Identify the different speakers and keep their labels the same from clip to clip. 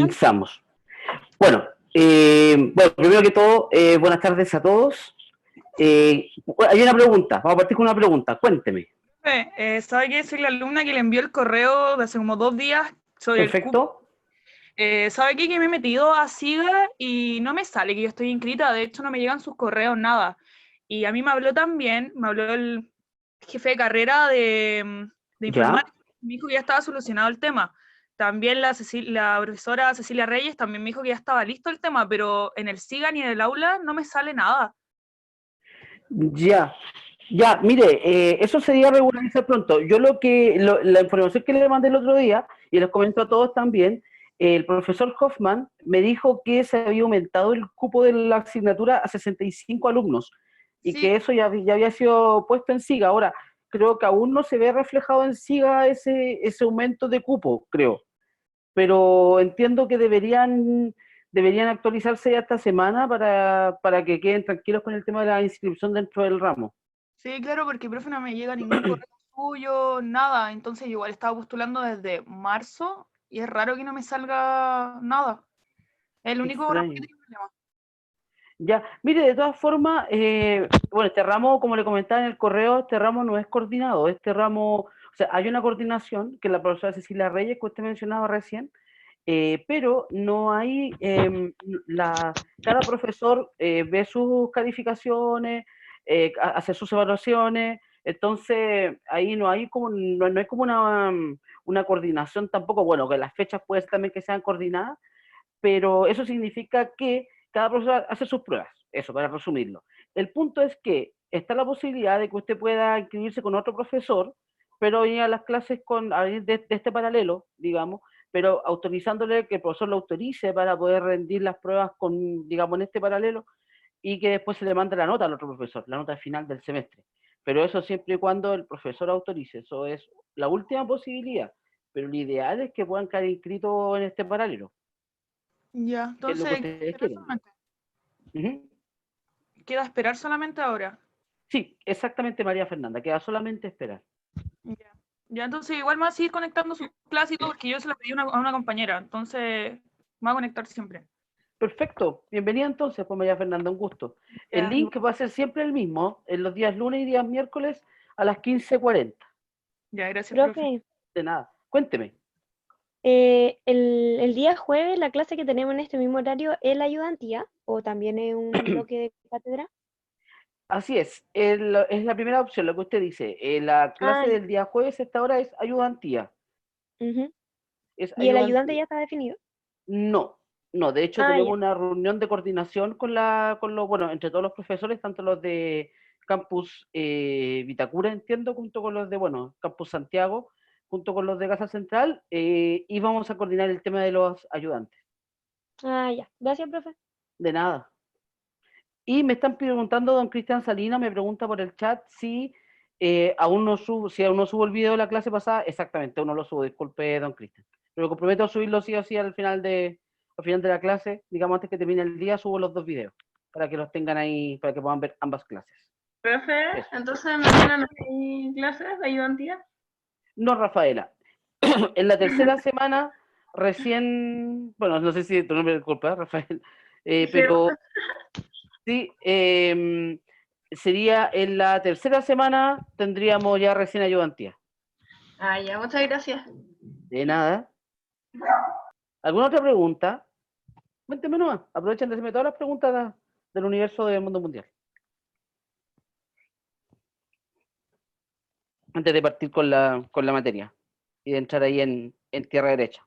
Speaker 1: Comenzamos. Bueno, primero que todo, buenas tardes a todos. Hay una pregunta, vamos a partir con una pregunta, cuénteme.
Speaker 2: ¿Sabe que soy la alumna que le envió el correo de hace como 2 días sobre el cupo?
Speaker 1: Perfecto.
Speaker 2: ¿Sabe qué? Que me he metido a SIGA y no me sale que yo estoy inscrita, de hecho no me llegan sus correos, nada. Y a mí me habló también, me habló el jefe de carrera de
Speaker 1: Ya.
Speaker 2: informática, me dijo que ya estaba solucionado el tema. También la profesora Cecilia Reyes también me dijo que ya estaba listo el tema, pero en el SIGA ni en el aula no me sale nada.
Speaker 1: Ya. Ya, mire, eso sería regularizar pronto. Yo la información que le mandé el otro día, y les comento a todos también, el profesor Hoffman me dijo que se había aumentado el cupo de la asignatura a 65 alumnos y
Speaker 2: Sí,
Speaker 1: que eso ya había sido puesto en SIGA. Ahora, creo que aún no se ve reflejado en SIGA ese aumento de cupo, creo. Pero entiendo que deberían actualizarse ya esta semana para que queden tranquilos con el tema de la inscripción dentro del ramo.
Speaker 2: sí, claro, porque profe no me llega ningún correo suyo, nada. Entonces yo igual estaba postulando desde marzo y es raro que no me salga nada. Es el
Speaker 1: Qué
Speaker 2: único ramo que
Speaker 1: extraño.
Speaker 2: tiene problema.
Speaker 1: Ya, mire, de todas formas, bueno, este ramo, como le comentaba en el correo, este ramo no es coordinado, este ramo, o sea, hay una coordinación que la profesora Cecilia Reyes, que usted mencionaba recién, pero no hay, cada profesor ve sus calificaciones, hace sus evaluaciones, entonces ahí no hay como una coordinación tampoco, bueno, que las fechas pueden ser también que sean coordinadas, pero eso significa que cada profesor hace sus pruebas, eso para resumirlo. El punto es que está la posibilidad de que usted pueda inscribirse con otro profesor, pero ir a las clases de este paralelo, digamos, pero autorizándole que el profesor lo autorice para poder rendir las pruebas digamos, en este paralelo y que después se le mande la nota al otro profesor, la nota final del semestre. Pero eso siempre y cuando el profesor autorice, eso es la última posibilidad, pero lo ideal es que puedan quedar inscritos en este paralelo,
Speaker 2: Ya,
Speaker 1: que es lo que
Speaker 2: entonces,
Speaker 1: ustedes
Speaker 2: ¿queda
Speaker 1: quieren.
Speaker 2: solamente?
Speaker 1: Ujú.
Speaker 2: ¿Queda esperar solamente ahora?
Speaker 1: Sí, exactamente, María Fernanda, queda solamente esperar.
Speaker 2: Ya. Ya, entonces igual me va a seguir conectando sus clases y todo, porque yo se lo pedí a una compañera, entonces me va a conectar siempre.
Speaker 1: Perfecto, bienvenida entonces, pues María Fernanda, un gusto. El
Speaker 2: Ya,
Speaker 1: link va a ser siempre el mismo, en los días lunes y días miércoles a las 15:40.
Speaker 2: ya, gracias, profe.
Speaker 3: Profe,
Speaker 1: De nada, cuénteme.
Speaker 3: el día jueves la clase que tenemos en este mismo horario es la ayudantía o también es un bloque de cátedra.
Speaker 1: Así es la primera opción, lo que usted dice. La
Speaker 3: Ah,
Speaker 1: clase del día jueves a esta hora es ayudantía.
Speaker 3: ujú.
Speaker 1: Es
Speaker 3: ¿Y el ayudante
Speaker 1: ayudantía.
Speaker 3: ya está definido?
Speaker 1: No, no, de hecho
Speaker 3: Ah,
Speaker 1: tenemos
Speaker 3: ya.
Speaker 1: una reunión de coordinación bueno, entre todos los profesores, tanto los de Campus Vitacura, entiendo, junto con los de, bueno, Campus Santiago, junto con los de Casa Central, y vamos a coordinar el tema de los ayudantes.
Speaker 3: Ah, ya. Gracias, profe.
Speaker 1: De nada. Y me están preguntando, don Cristian Salinas me pregunta por el chat si aún no subo el video de la clase pasada. Exactamente, aún no lo subo, disculpe, don Cristian. Pero me comprometo a subirlo sí o sí al final de la clase, digamos antes que termine el día, subo los dos videos para que los tengan ahí, para que puedan ver ambas clases.
Speaker 4: Profe,
Speaker 1: Eso.
Speaker 4: entonces mañana no hay clases de ayudantía.
Speaker 1: No, Rafaela. En la tercera semana, recién, bueno, no sé si tu nombre es culpa, Rafael,
Speaker 4: Sí.
Speaker 1: pero sí, sería en la tercera semana tendríamos ya recién ayudantía.
Speaker 4: Ah, ya, muchas gracias.
Speaker 1: De nada. ¿Alguna otra pregunta? Cuénteme nomás. Aprovechen de hacerme todas las preguntas del universo del mundo mundial. Antes de partir con la materia y de entrar ahí en tierra derecha.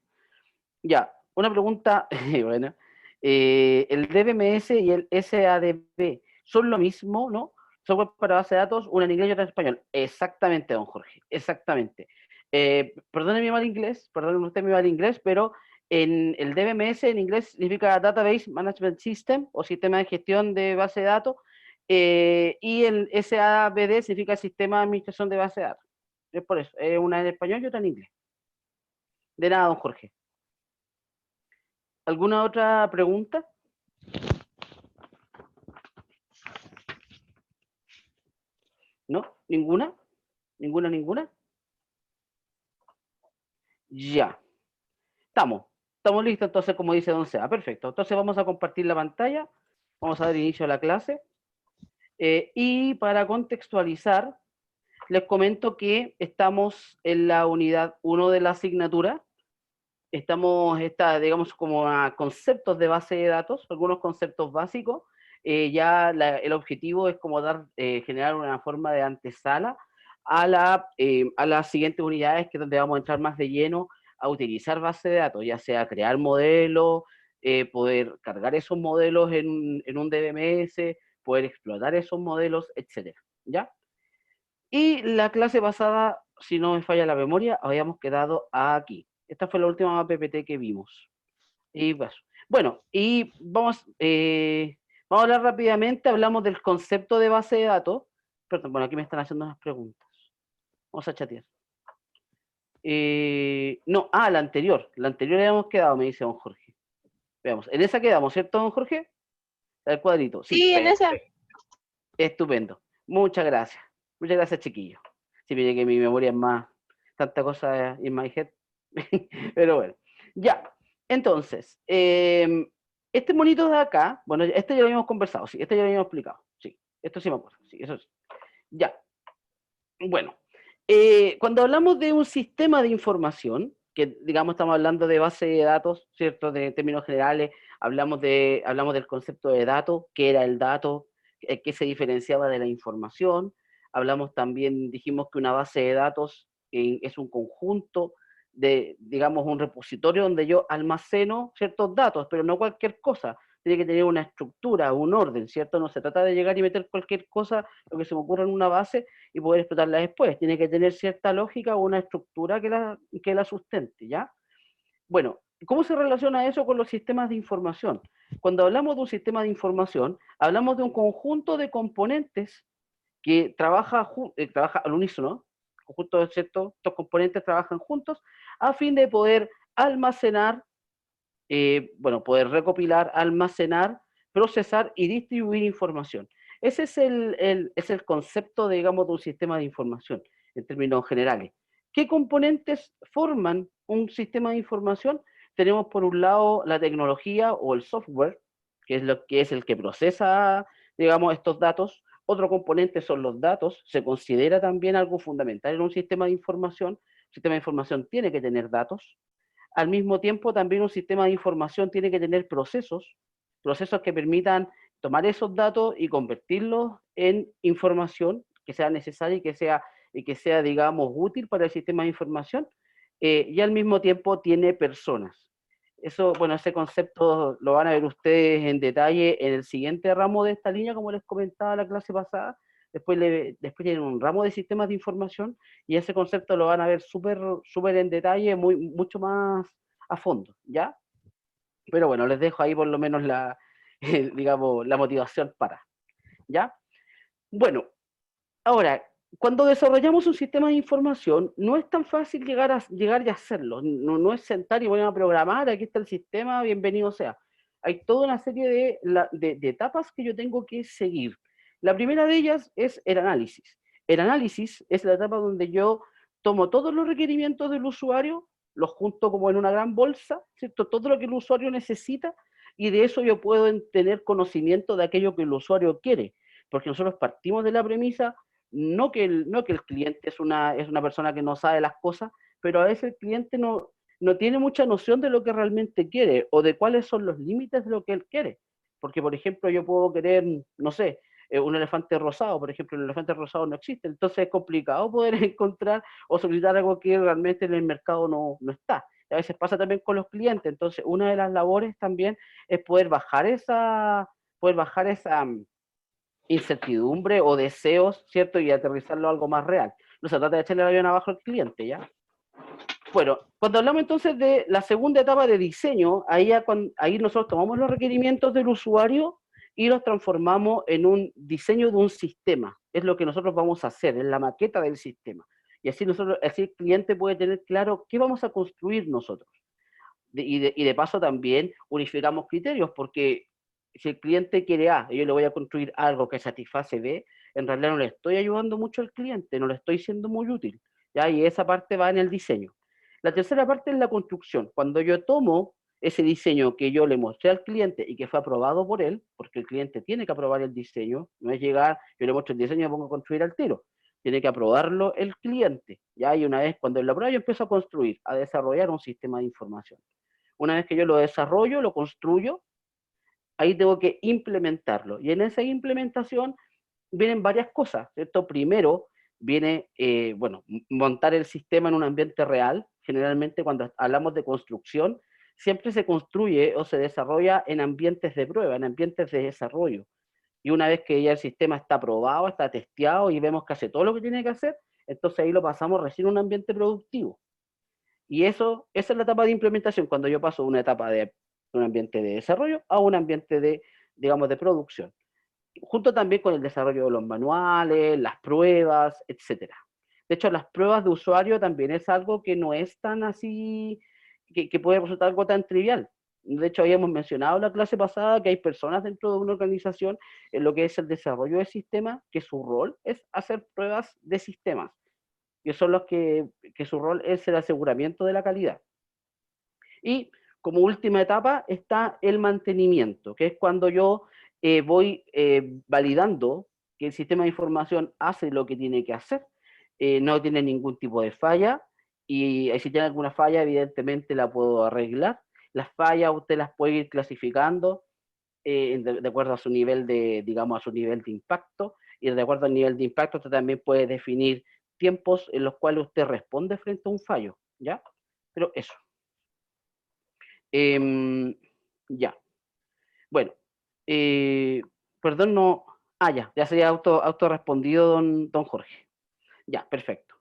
Speaker 1: Ya, una pregunta, bueno. El DBMS y el SADB son lo mismo, ¿no? Software para base de datos, una en inglés y otra en español. Exactamente, don Jorge, exactamente. Perdone mi mal inglés, perdone usted mi mal inglés, pero en el DBMS en inglés significa Database Management System o sistema de gestión de base de datos, y el SABD significa sistema de administración de base de datos. Es por eso, una en español y otra en inglés. De nada, don Jorge. ¿Alguna otra pregunta? ¿No? ¿Ninguna? ¿Ninguna? Ya. Estamos. Estamos listos, entonces, como dice Don Seba. Perfecto. Entonces vamos a compartir la pantalla. Vamos a dar inicio a la clase. Y para contextualizar, les comento que estamos en la unidad 1 de la asignatura. Digamos, como a conceptos de base de datos, algunos conceptos básicos. El objetivo es como generar una forma de antesala a las siguientes unidades, que es donde vamos a entrar más de lleno a utilizar base de datos, ya sea crear modelos, poder cargar esos modelos en un DBMS, poder explotar esos modelos, etcétera, ¿ya? Y la clase pasada, si no me falla la memoria, habíamos quedado aquí. Esta fue la última PPT que vimos. Y bueno, y vamos a hablar rápidamente, hablamos del concepto de base de datos. Perdón, bueno, aquí me están haciendo unas preguntas. Vamos a chatear. No, la anterior habíamos quedado, me dice don Jorge. Veamos, en esa quedamos, ¿cierto, don Jorge? El cuadrito.
Speaker 3: Sí, en esa.
Speaker 1: Estupendo. Muchas gracias. Muchas gracias, chiquillos. Si me que mi memoria es más, tanta cosa in my head. Pero bueno, ya. Entonces, este monito de acá, bueno, este ya lo habíamos conversado, sí, este ya lo habíamos explicado, sí, esto sí me acuerdo, sí, eso sí. Ya. Bueno, cuando hablamos de un sistema de información, que digamos estamos hablando de base de datos, ¿cierto? De términos generales, hablamos del concepto de dato, qué era el dato, qué se diferenciaba de la información. Hablamos también, dijimos que una base de datos es un conjunto de, digamos, un repositorio donde yo almaceno ciertos datos, pero no cualquier cosa. Tiene que tener una estructura, un orden, ¿cierto? No se trata de llegar y meter cualquier cosa, lo que se me ocurra en una base, y poder explotarla después. Tiene que tener cierta lógica o una estructura que la sustente, ¿ya? Bueno, ¿cómo se relaciona eso con los sistemas de información? Cuando hablamos de un sistema de información, hablamos de un conjunto de componentes que trabaja al unísono, conjunto, ¿cierto? Estos componentes trabajan juntos a fin de poder almacenar, poder recopilar, almacenar, procesar y distribuir información. Ese es el concepto, digamos, de un sistema de información, en términos generales. ¿Qué componentes forman un sistema de información? Tenemos por un lado la tecnología o el software, que es el que procesa, digamos, estos datos. Otro componente son los datos, se considera también algo fundamental en un sistema de información. Un sistema de información tiene que tener datos. Al mismo tiempo, también un sistema de información tiene que tener procesos que permitan tomar esos datos y convertirlos en información que sea necesaria y que sea, digamos, útil para el sistema de información, y al mismo tiempo tiene personas. Eso, bueno, ese concepto lo van a ver ustedes en detalle en el siguiente ramo de esta línea, como les comentaba la clase pasada. Después tienen un ramo de sistemas de información y ese concepto lo van a ver súper en detalle, mucho más a fondo, ¿ya? Pero bueno, les dejo ahí por lo menos digamos, la motivación para, ¿ya? Bueno, ahora, cuando desarrollamos un sistema de información, no es tan fácil llegar y hacerlo. No es sentar y voy a programar, aquí está el sistema, bienvenido sea. Hay toda una serie de etapas que yo tengo que seguir. La primera de ellas es el análisis. El análisis es la etapa donde yo tomo todos los requerimientos del usuario, los junto como en una gran bolsa, ¿cierto? Todo lo que el usuario necesita, y de eso yo puedo tener conocimiento de aquello que el usuario quiere. Porque nosotros partimos de la premisa no que el cliente es una persona que no sabe las cosas, pero a veces el cliente no tiene mucha noción de lo que realmente quiere o de cuáles son los límites de lo que él quiere. Porque, por ejemplo, yo puedo querer, no sé, un elefante rosado, por ejemplo, el elefante rosado no existe, entonces es complicado poder encontrar o solicitar algo que realmente en el mercado no está. Y a veces pasa también con los clientes, entonces una de las labores también es poder bajar esa incertidumbre o deseos, ¿cierto? Y aterrizarlo a algo más real. No se trata de echarle el avión abajo al cliente, ¿ya? Bueno, cuando hablamos entonces de la segunda etapa de diseño, ahí nosotros tomamos los requerimientos del usuario y los transformamos en un diseño de un sistema. Es lo que nosotros vamos a hacer, es la maqueta del sistema. Y así el cliente puede tener claro qué vamos a construir nosotros. Y de paso también unificamos criterios, porque si el cliente quiere A y yo le voy a construir algo que satisface B, en realidad no le estoy ayudando mucho al cliente, no le estoy siendo muy útil, ¿ya? Y esa parte va en el diseño. La tercera parte es la construcción. Cuando yo tomo ese diseño que yo le mostré al cliente y que fue aprobado por él, porque el cliente tiene que aprobar el diseño, no es llegar, yo le muestro el diseño y me pongo a construir al tiro, tiene que aprobarlo el cliente, ¿ya? Y una vez cuando él lo aprueba, yo empiezo a construir, a desarrollar un sistema de información. Una vez que yo lo desarrollo, lo construyo, ahí tengo que implementarlo. Y en esa implementación vienen varias cosas, ¿cierto? Primero viene, bueno, montar el sistema en un ambiente real. Generalmente cuando hablamos de construcción, siempre se construye o se desarrolla en ambientes de prueba, en ambientes de desarrollo. Y una vez que ya el sistema está probado, está testeado y vemos que hace todo lo que tiene que hacer, entonces ahí lo pasamos recién a un ambiente productivo. Y eso, esa es la etapa de implementación, cuando yo paso de una etapa de un ambiente de desarrollo a un ambiente de, digamos, de producción. Junto también con el desarrollo de los manuales, las pruebas, etcétera. De hecho, las pruebas de usuario también es algo que no es tan así, que puede resultar algo tan trivial. De hecho, habíamos mencionado en la clase pasada que hay personas dentro de una organización en lo que es el desarrollo de sistemas, que su rol es hacer pruebas de sistemas, que son los que su rol es el aseguramiento de la calidad. Y como última etapa está el mantenimiento, que es cuando yo voy validando que el sistema de información hace lo que tiene que hacer, no tiene ningún tipo de falla, y si tiene alguna falla, evidentemente la puedo arreglar. Las fallas usted las puede ir clasificando de acuerdo a su nivel de, digamos, a su nivel de impacto, y de acuerdo al nivel de impacto usted también puede definir tiempos en los cuales usted responde frente a un fallo, ¿ya? Pero eso. Ya. Bueno. Perdón, no. Ya sería autorrespondido, don Jorge. Ya, perfecto.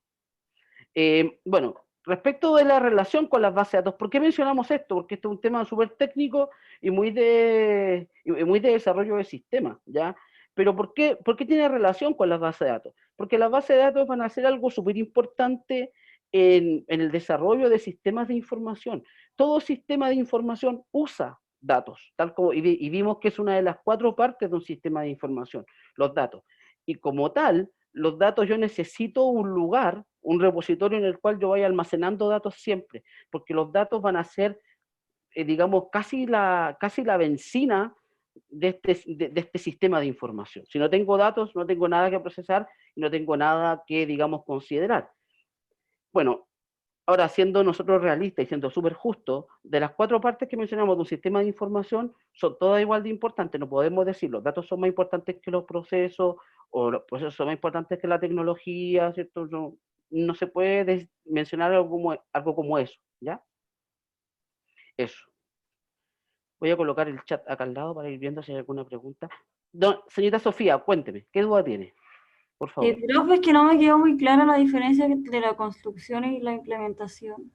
Speaker 1: Bueno, respecto de la relación con las bases de datos, ¿por qué mencionamos esto? Porque esto es un tema súper técnico y muy de desarrollo de sistemas, ¿ya? Pero ¿por qué tiene relación con las bases de datos? Porque las bases de datos van a ser algo súper importante en el desarrollo de sistemas de información. Todo sistema de información usa datos, tal como, y vimos que es una de las 4 partes de un sistema de información, los datos. Y como tal, los datos yo necesito un lugar, un repositorio en el cual yo vaya almacenando datos siempre, porque los datos van a ser, digamos, casi la benzina de este sistema de información. Si no tengo datos, no tengo nada que procesar y no tengo nada que, digamos, considerar. Bueno, ahora, siendo nosotros realistas y siendo súper justos, de las 4 partes que mencionamos de un sistema de información, son todas igual de importantes. No podemos decir los datos son más importantes que los procesos, o los procesos son más importantes que la tecnología, ¿cierto? No se puede mencionar algo como eso, ¿ya? Eso. Voy a colocar el chat acá al lado para ir viendo si hay alguna pregunta. Señorita Sofía, cuénteme, ¿qué duda tiene? Por favor.
Speaker 5: Profe, es que no me quedó muy clara la diferencia entre la construcción y la implementación.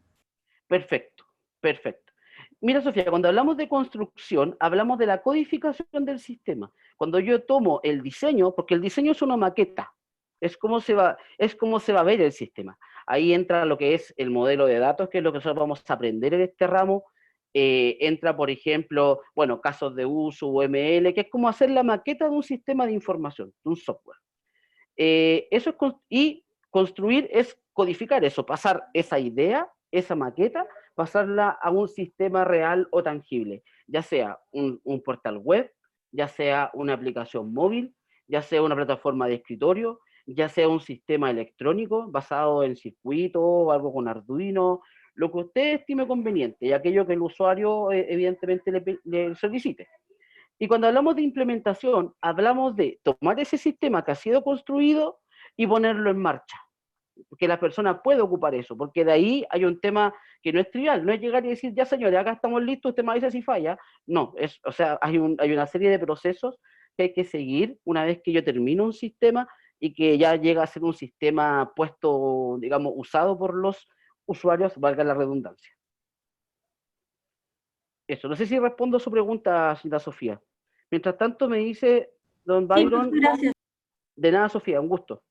Speaker 1: Perfecto, perfecto. Mira, Sofía, cuando hablamos de construcción, hablamos de la codificación del sistema. Cuando yo tomo el diseño, porque el diseño es una maqueta, es cómo se va a ver el sistema. Ahí entra lo que es el modelo de datos, que es lo que nosotros vamos a aprender en este ramo. Entra, por ejemplo, bueno, casos de uso, UML, que es como hacer la maqueta de un sistema de información, de un software. Y construir es codificar eso, pasar esa idea, esa maqueta, pasarla a un sistema real o tangible, ya sea un portal web, ya sea una aplicación móvil, ya sea una plataforma de escritorio, ya sea un sistema electrónico basado en circuito o algo con Arduino, lo que usted estime conveniente y aquello que el usuario evidentemente le solicite. Y cuando hablamos de implementación, hablamos de tomar ese sistema que ha sido construido y ponerlo en marcha. Que la persona puede ocupar eso, porque de ahí hay un tema que no es trivial, no es llegar y decir, ya señores, acá estamos listos, usted me dice si falla. No, o sea, hay una serie de procesos que hay que seguir una vez que yo termino un sistema y que ya llega a ser un sistema puesto, digamos, usado por los usuarios, valga la redundancia. Eso, no sé si respondo a su pregunta, señora Sofía. Mientras tanto me dice don Byron...
Speaker 5: Sí, gracias.
Speaker 1: De nada, Sofía, un gusto.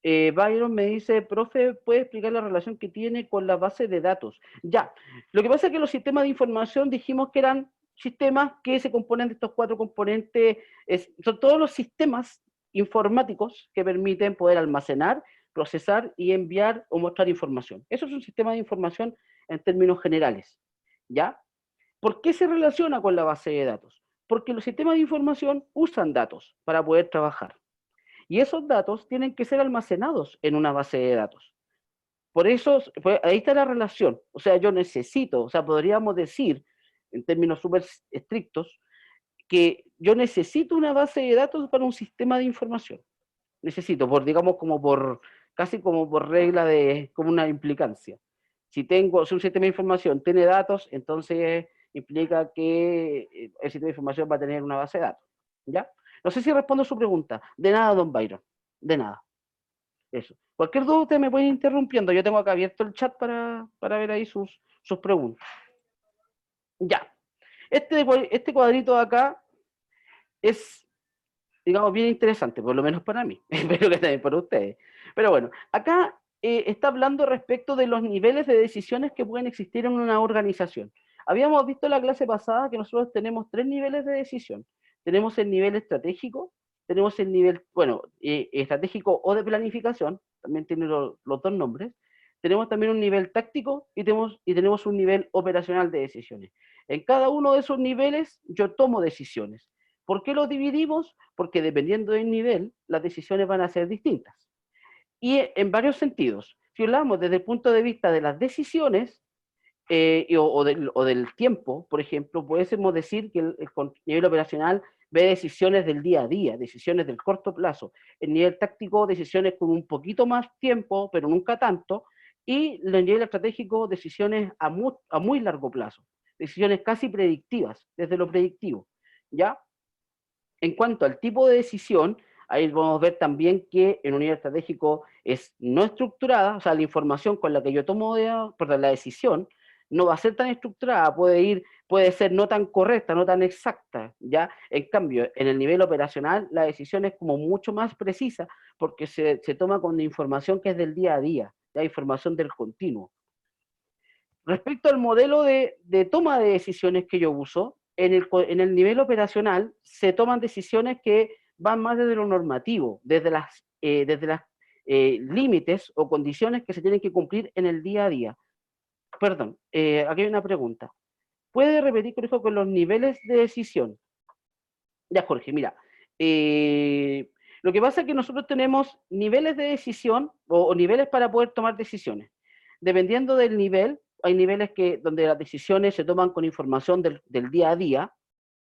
Speaker 1: Byron me dice, profe, ¿puede explicar la relación que tiene con la base de datos? Ya, lo que pasa es que los sistemas de información dijimos que eran sistemas que se componen de estos 4 componentes, son todos los sistemas informáticos que permiten poder almacenar, procesar y enviar o mostrar información. Eso es un sistema de información en términos generales, ¿ya? ¿Por qué se relaciona con la base de datos? Porque los sistemas de información usan datos para poder trabajar. Y esos datos tienen que ser almacenados en una base de datos. Por eso, pues, ahí está la relación. O sea, yo necesito, o sea, podríamos decir, en términos súper estrictos, que yo necesito una base de datos para un sistema de información. Necesito, por, digamos, casi como por regla de, como una implicancia. Si un sistema de información tiene datos, entonces implica que el sistema de información va a tener una base de datos. ¿Ya? No sé si respondo a su pregunta. De nada, don Byron. De nada. Eso. Cualquier duda usted me puede ir interrumpiendo. Yo tengo acá abierto el chat para ver ahí sus preguntas. Ya. Este cuadrito de acá es, digamos, bien interesante, por lo menos para mí. Espero que también para ustedes. Pero bueno, acá está hablando respecto de los niveles de decisiones que pueden existir en una organización. Habíamos visto en la clase pasada que nosotros tenemos 3 niveles de decisión. Tenemos el nivel estratégico, tenemos el nivel, bueno, estratégico o de planificación, también tiene los 2 nombres. Tenemos también un nivel táctico y tenemos un nivel operacional de decisiones. En cada uno de esos niveles yo tomo decisiones. ¿Por qué los dividimos? Porque dependiendo del nivel, las decisiones van a ser distintas. Y en varios sentidos. Si hablamos desde el punto de vista de las decisiones, o del tiempo, por ejemplo, podemos decir que el nivel operacional ve decisiones del día a día, decisiones del corto plazo. El nivel táctico, decisiones con un poquito más tiempo, pero nunca tanto. Y el nivel estratégico, decisiones a muy largo plazo. Decisiones casi predictivas, desde lo predictivo. ¿Ya? En cuanto al tipo de decisión, ahí podemos ver también que en un nivel estratégico es no estructurada, o sea, la información con la que yo tomo la decisión no va a ser tan estructurada, puede ser no tan correcta, no tan exacta, ¿ya? En cambio, en el nivel operacional, la decisión es como mucho más precisa porque se toma con información que es del día a día, la información del continuo. Respecto al modelo de toma de decisiones que yo uso, en el nivel operacional se toman decisiones que van más desde lo normativo, desde las límites o condiciones que se tienen que cumplir en el día a día. Perdón, aquí hay una pregunta. ¿Puede repetir, por ejemplo, con los niveles de decisión? Ya, Jorge, mira. Lo que pasa es que nosotros tenemos niveles de decisión o niveles para poder tomar decisiones. Dependiendo del nivel, hay niveles donde las decisiones se toman con información del día a día.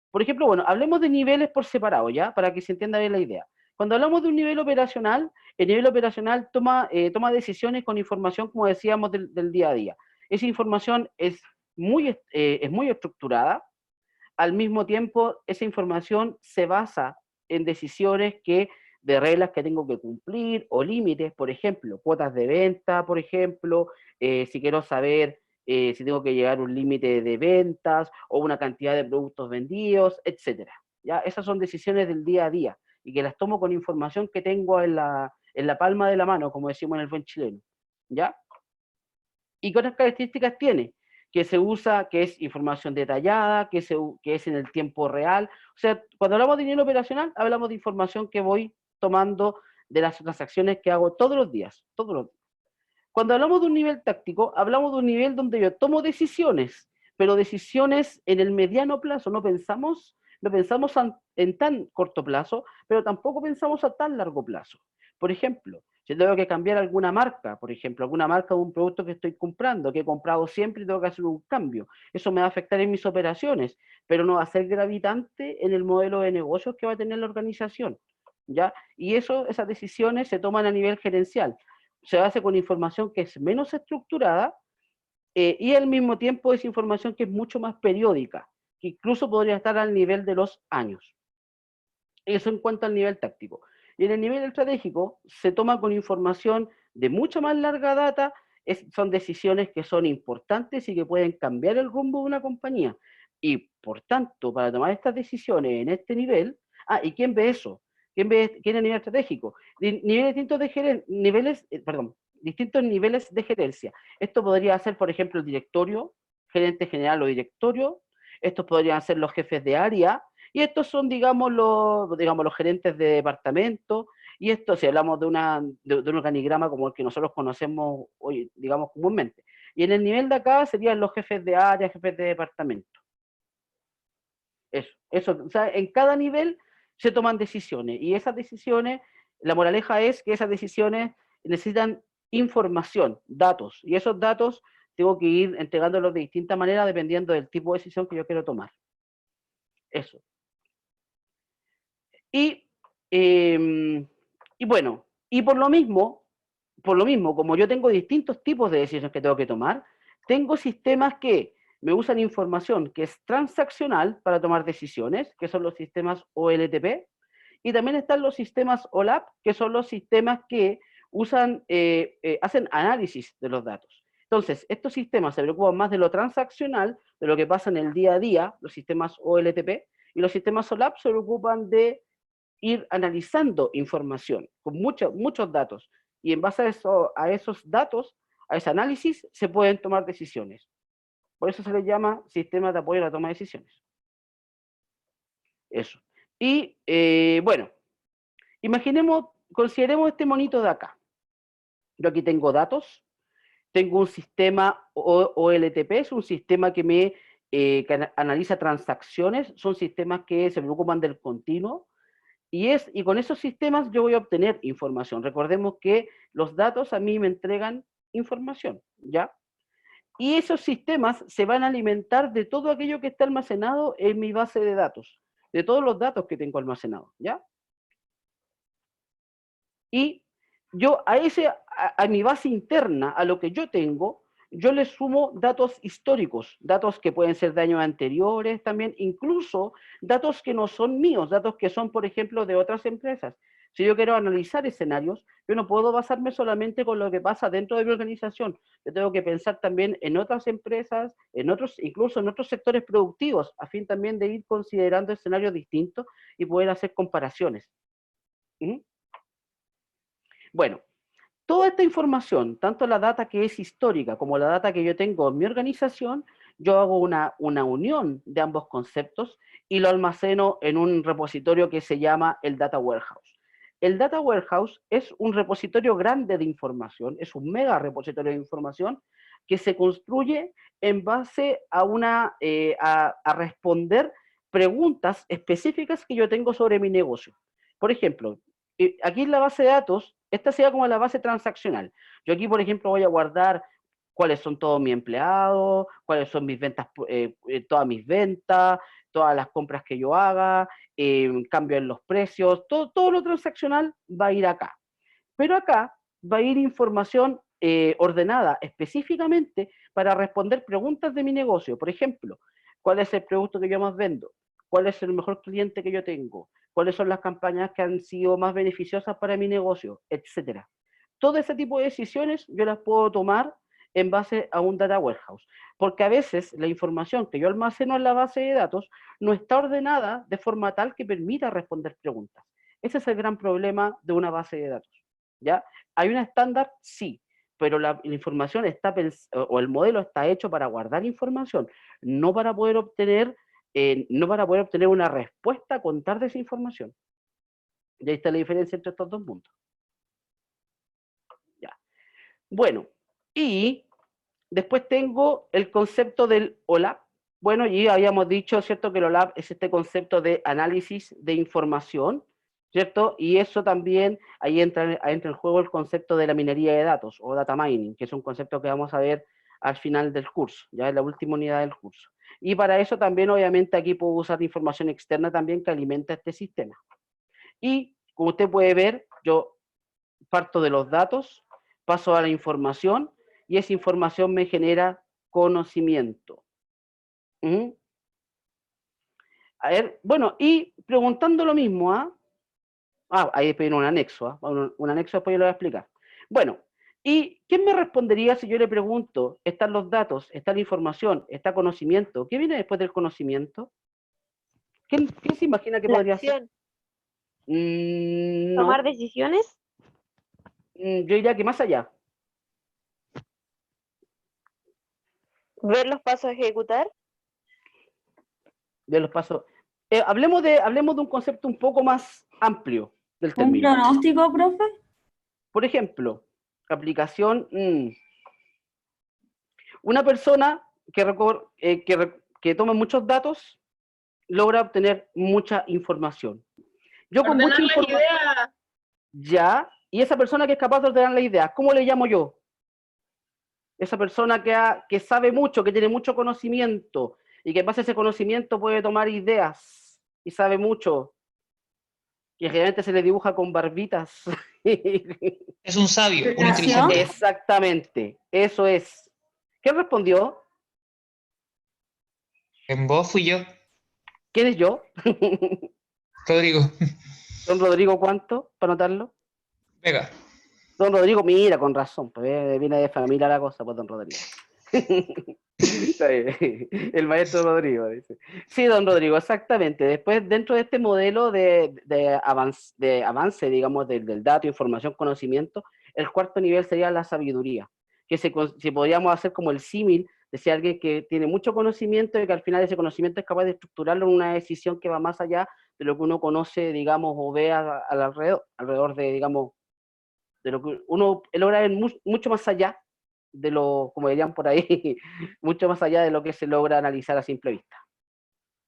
Speaker 1: Por ejemplo, bueno, hablemos de niveles por separado, ¿ya? Para que se entienda bien la idea. Cuando hablamos de un nivel operacional, el nivel operacional toma decisiones con información, como decíamos, del día a día. Esa información es muy estructurada. Al mismo tiempo, esa información se basa en decisiones de reglas que tengo que cumplir o límites, por ejemplo, cuotas de venta, por ejemplo, si quiero saber si tengo que llegar a un límite de ventas o una cantidad de productos vendidos, etcétera. ¿Ya? Esas son decisiones del día a día y que las tomo con información que tengo en la palma de la mano, como decimos en el buen chileno. ¿Ya? ¿Y qué otras características tiene? Que se usa, que es información detallada, que es en el tiempo real. O sea, cuando hablamos de nivel operacional, hablamos de información que voy tomando de las transacciones que hago todos los días. Cuando hablamos de un nivel táctico, hablamos de un nivel donde yo tomo decisiones, pero decisiones en el mediano plazo. No pensamos en tan corto plazo, pero tampoco pensamos a tan largo plazo. Por ejemplo, si tengo que cambiar alguna marca, por ejemplo, alguna marca de un producto que estoy comprando, que he comprado siempre y tengo que hacer un cambio, eso me va a afectar en mis operaciones, pero no va a ser gravitante en el modelo de negocios que va a tener la organización, ¿ya? Y esas decisiones se toman a nivel gerencial, se hace con información que es menos estructurada y al mismo tiempo es información que es mucho más periódica, que incluso podría estar al nivel de los años. Eso en cuanto al nivel táctico. Y en el nivel estratégico se toma con información de mucha más larga data, son decisiones que son importantes y que pueden cambiar el rumbo de una compañía. Y por tanto, para tomar estas decisiones en este nivel, ¿y quién ve eso? ¿Quién es el nivel estratégico? Distintos niveles de gerencia. Esto podría ser, por ejemplo, el directorio, gerente general o directorio. Estos podrían ser los jefes de área, y estos son, digamos, los gerentes de departamento, y esto si hablamos de un organigrama como el que nosotros conocemos hoy, digamos, comúnmente. Y en el nivel de acá serían los jefes de área, jefes de departamento. Eso, o sea, en cada nivel se toman decisiones y esas decisiones, la moraleja es que esas decisiones necesitan información, datos, y esos datos tengo que ir entregándolos de distinta manera dependiendo del tipo de decisión que yo quiero tomar. Eso. Y, y bueno, y por lo mismo, como yo tengo distintos tipos de decisiones que tengo que tomar, tengo sistemas que me usan información que es transaccional para tomar decisiones, que son los sistemas OLTP, y también están los sistemas OLAP, que son los sistemas que usan, hacen análisis de los datos. Entonces, estos sistemas se preocupan más de lo transaccional, de lo que pasa en el día a día, los sistemas OLTP, y los sistemas OLAP se preocupan de ir analizando información con muchos datos, y en base a esos datos, a ese análisis, se pueden tomar decisiones. Por eso se les llama sistemas de apoyo a la toma de decisiones. Eso. Y bueno, consideremos este monito de acá. Yo aquí tengo datos, tengo un sistema OLTP, es un sistema que que analiza transacciones, son sistemas que se preocupan del continuo, y con esos sistemas yo voy a obtener información. Recordemos que los datos a mí me entregan información, ¿ya? Y esos sistemas se van a alimentar de todo aquello que está almacenado en mi base de datos, de todos los datos que tengo almacenados, ¿ya? Y yo a mi base interna, a lo que yo tengo, yo le sumo datos históricos, datos que pueden ser de años anteriores también, incluso datos que no son míos, datos que son, por ejemplo, de otras empresas. Si yo quiero analizar escenarios, yo no puedo basarme solamente con lo que pasa dentro de mi organización. Yo tengo que pensar también en otras empresas, incluso en otros sectores productivos, a fin también de ir considerando escenarios distintos y poder hacer comparaciones. ¿Mm? Bueno, toda esta información, tanto la data que es histórica como la data que yo tengo en mi organización, yo hago una unión de ambos conceptos y lo almaceno en un repositorio que se llama el Data Warehouse. El Data Warehouse es un repositorio grande de información, es un mega repositorio de información que se construye en base a responder preguntas específicas que yo tengo sobre mi negocio. Por ejemplo, aquí en la base de datos, esta sería como la base transaccional. Yo aquí, por ejemplo, voy a guardar cuáles son todos mis empleados, cuáles son mis ventas, todas mis ventas, todas las compras que yo haga, cambio en los precios, todo lo transaccional va a ir acá. Pero acá va a ir información ordenada específicamente para responder preguntas de mi negocio. Por ejemplo, ¿cuál es el producto que yo más vendo? ¿Cuál es el mejor cliente que yo tengo? ¿Cuáles son las campañas que han sido más beneficiosas para mi negocio? Etcétera. Todo ese tipo de decisiones yo las puedo tomar en base a un data warehouse, porque a veces la información que yo almaceno en la base de datos no está ordenada de forma tal que permita responder preguntas. Ese es el gran problema de una base de datos, ¿ya? ¿Hay un estándar? Sí, pero la información o el modelo está hecho para guardar información, no para poder obtener una respuesta a contar de esa información. Y ahí está la diferencia entre estos dos mundos. Ya. Bueno, y después tengo el concepto del OLAP. Bueno, y habíamos dicho, ¿cierto?, que el OLAP es este concepto de análisis de información, ¿cierto? Y eso también, ahí entra en juego el concepto de la minería de datos, o data mining, que es un concepto que vamos a ver al final del curso, ya en la última unidad del curso. Y para eso también, obviamente, aquí puedo usar información externa también que alimenta este sistema. Y, como usted puede ver, yo parto de los datos, paso a la información, y esa información me genera conocimiento. ¿Mm? A ver, bueno, y preguntando lo mismo, ahí después viene un anexo, un anexo después yo lo voy a explicar. Bueno, ¿y quién me respondería si yo le pregunto, están los datos, está la información, está conocimiento? ¿Qué viene después del conocimiento? ¿Quién se imagina que
Speaker 3: La
Speaker 1: podría ser?
Speaker 3: acción,
Speaker 1: No,
Speaker 3: tomar decisiones,
Speaker 1: yo diría que más allá.
Speaker 3: ver los pasos a ejecutar.
Speaker 1: De los pasos. Hablemos de un concepto un poco más amplio del
Speaker 5: ¿Un
Speaker 1: término.
Speaker 5: pronóstico, profe?
Speaker 1: Por ejemplo, aplicación, una persona que toma muchos datos logra obtener mucha información. Yo con
Speaker 4: Ordenar
Speaker 1: mucha
Speaker 4: las
Speaker 1: información,
Speaker 4: ideas.
Speaker 1: ya, y esa persona que es capaz de ordenar la idea, ¿cómo le llamo yo? Esa persona que sabe mucho, que tiene mucho conocimiento, y que en base a ese conocimiento puede tomar ideas, y sabe mucho, que generalmente se le dibuja con barbitas.
Speaker 6: Es un sabio, un
Speaker 5: ¿Explicación?
Speaker 6: inteligente.
Speaker 1: Exactamente, eso es. ¿Quién respondió?
Speaker 6: En vos fui yo,
Speaker 1: ¿Quién es yo?
Speaker 6: Rodrigo.
Speaker 1: Don Rodrigo, ¿cuánto? Para anotarlo.
Speaker 6: Venga.
Speaker 1: Don Rodrigo, mira, con razón, pues viene de familia la cosa, pues don Rodrigo. Está bien. El maestro Rodrigo, dice. Sí, don Rodrigo, exactamente. Después, dentro de este modelo de avance, digamos, del dato, información, conocimiento, el cuarto nivel sería la sabiduría, que si podríamos hacer como el símil de si alguien que tiene mucho conocimiento y que al final ese conocimiento es capaz de estructurarlo en una decisión que va más allá de lo que uno conoce, digamos, o ve al alrededor de, digamos, de lo que uno logra ver mucho más allá de lo, como dirían por ahí, mucho más allá de lo que se logra analizar a simple vista.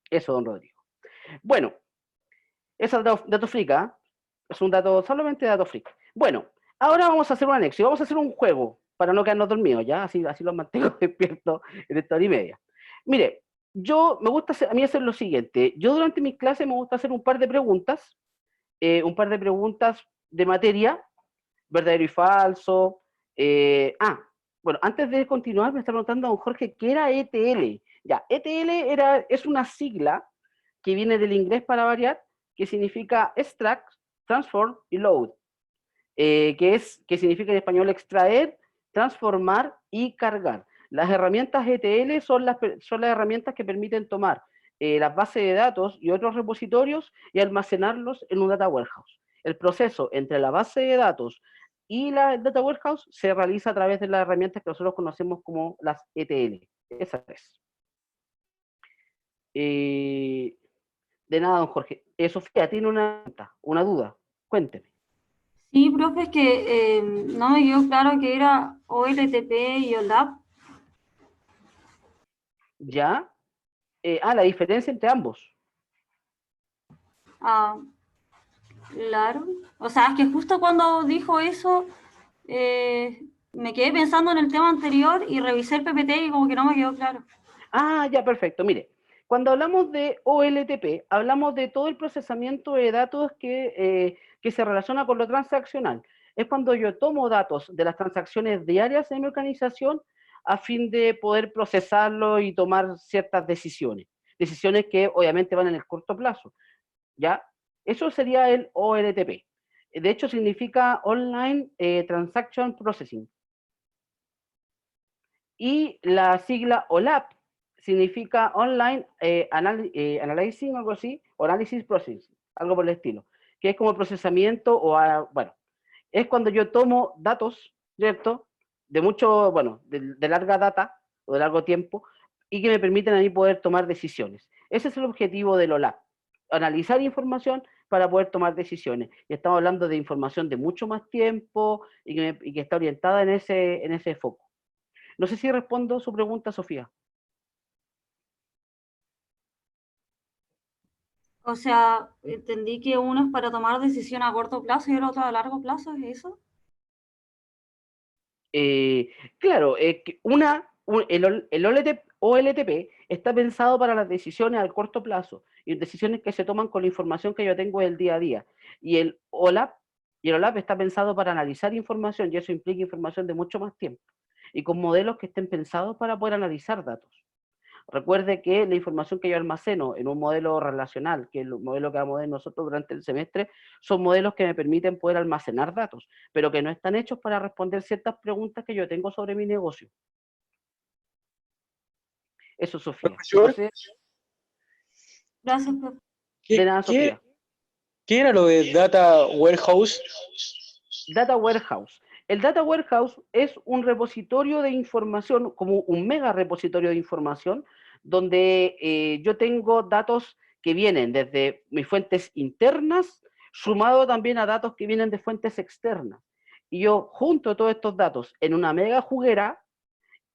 Speaker 1: Eso, don Rodrigo. Bueno, ese es dato freak, ¿eh? Es un dato, solamente dato freak. Bueno, ahora vamos a hacer un anexo y vamos a hacer un juego para no quedarnos dormidos, ¿ya? Así los mantengo despiertos en esta hora y media. Mire, me gusta a mí hacer lo siguiente. Yo durante mis clases me gusta hacer un par de preguntas de materia, verdadero y falso. Bueno, antes de continuar, me está preguntando don Jorge, ¿qué era ETL? Ya, ETL es una sigla que viene del inglés para variar, que significa extract, transform y load, que significa en español extraer, transformar y cargar. Las herramientas ETL son las herramientas que permiten tomar las bases de datos y otros repositorios y almacenarlos en un data warehouse. El proceso entre la base de datos y la data warehouse se realiza a través de las herramientas que nosotros conocemos como las ETL. Esa es. De nada, don Jorge. Sofía, tiene una duda. Cuénteme.
Speaker 5: Sí, profe, es que no me quedó claro que era OLTP y OLAP.
Speaker 1: ¿Ya? La diferencia entre ambos.
Speaker 5: Ah, claro. O sea, es que justo cuando dijo eso, me quedé pensando en el tema anterior y revisé el PPT y como que no me quedó claro.
Speaker 1: Ya, perfecto. Mire, cuando hablamos de OLTP, hablamos de todo el procesamiento de datos que se relaciona con lo transaccional. Es cuando yo tomo datos de las transacciones diarias en mi organización a fin de poder procesarlo y tomar ciertas decisiones. Decisiones que obviamente van en el corto plazo. ¿Ya? Eso sería el OLTP. De hecho, significa Online Transaction Processing. Y la sigla OLAP significa Online Analyzing, algo así, o Analysis Processing, algo por el estilo, que es como el procesamiento bueno, es cuando yo tomo datos, ¿cierto? De mucho, bueno, de larga data o de largo tiempo y que me permiten a mí poder tomar decisiones. Ese es el objetivo del OLAP, analizar información para poder tomar decisiones. Y estamos hablando de información de mucho más tiempo y que está orientada en ese foco. No sé si respondo su pregunta, Sofía.
Speaker 5: O sea, entendí que uno es para tomar decisión a corto plazo y el otro a largo plazo, ¿es eso?
Speaker 1: Claro, el OLTP está pensado para las decisiones al corto plazo y decisiones que se toman con la información que yo tengo del día a día. Y el OLAP está pensado para analizar información y eso implica información de mucho más tiempo y con modelos que estén pensados para poder analizar datos. Recuerde que la información que yo almaceno en un modelo relacional, que es el modelo que vamos a ver nosotros durante el semestre, son modelos que me permiten poder almacenar datos, pero que no están hechos para responder ciertas preguntas que yo tengo sobre mi negocio. Eso, Sofía.
Speaker 7: Profesor,
Speaker 1: Entonces,
Speaker 5: Gracias, profe.
Speaker 1: de nada, Sofía.
Speaker 7: ¿Qué era lo de Data Warehouse?
Speaker 1: Data Warehouse. El Data Warehouse es un repositorio de información, como un mega repositorio de información, donde yo tengo datos que vienen desde mis fuentes internas, sumado también a datos que vienen de fuentes externas. Y yo junto todos estos datos en una mega juguera,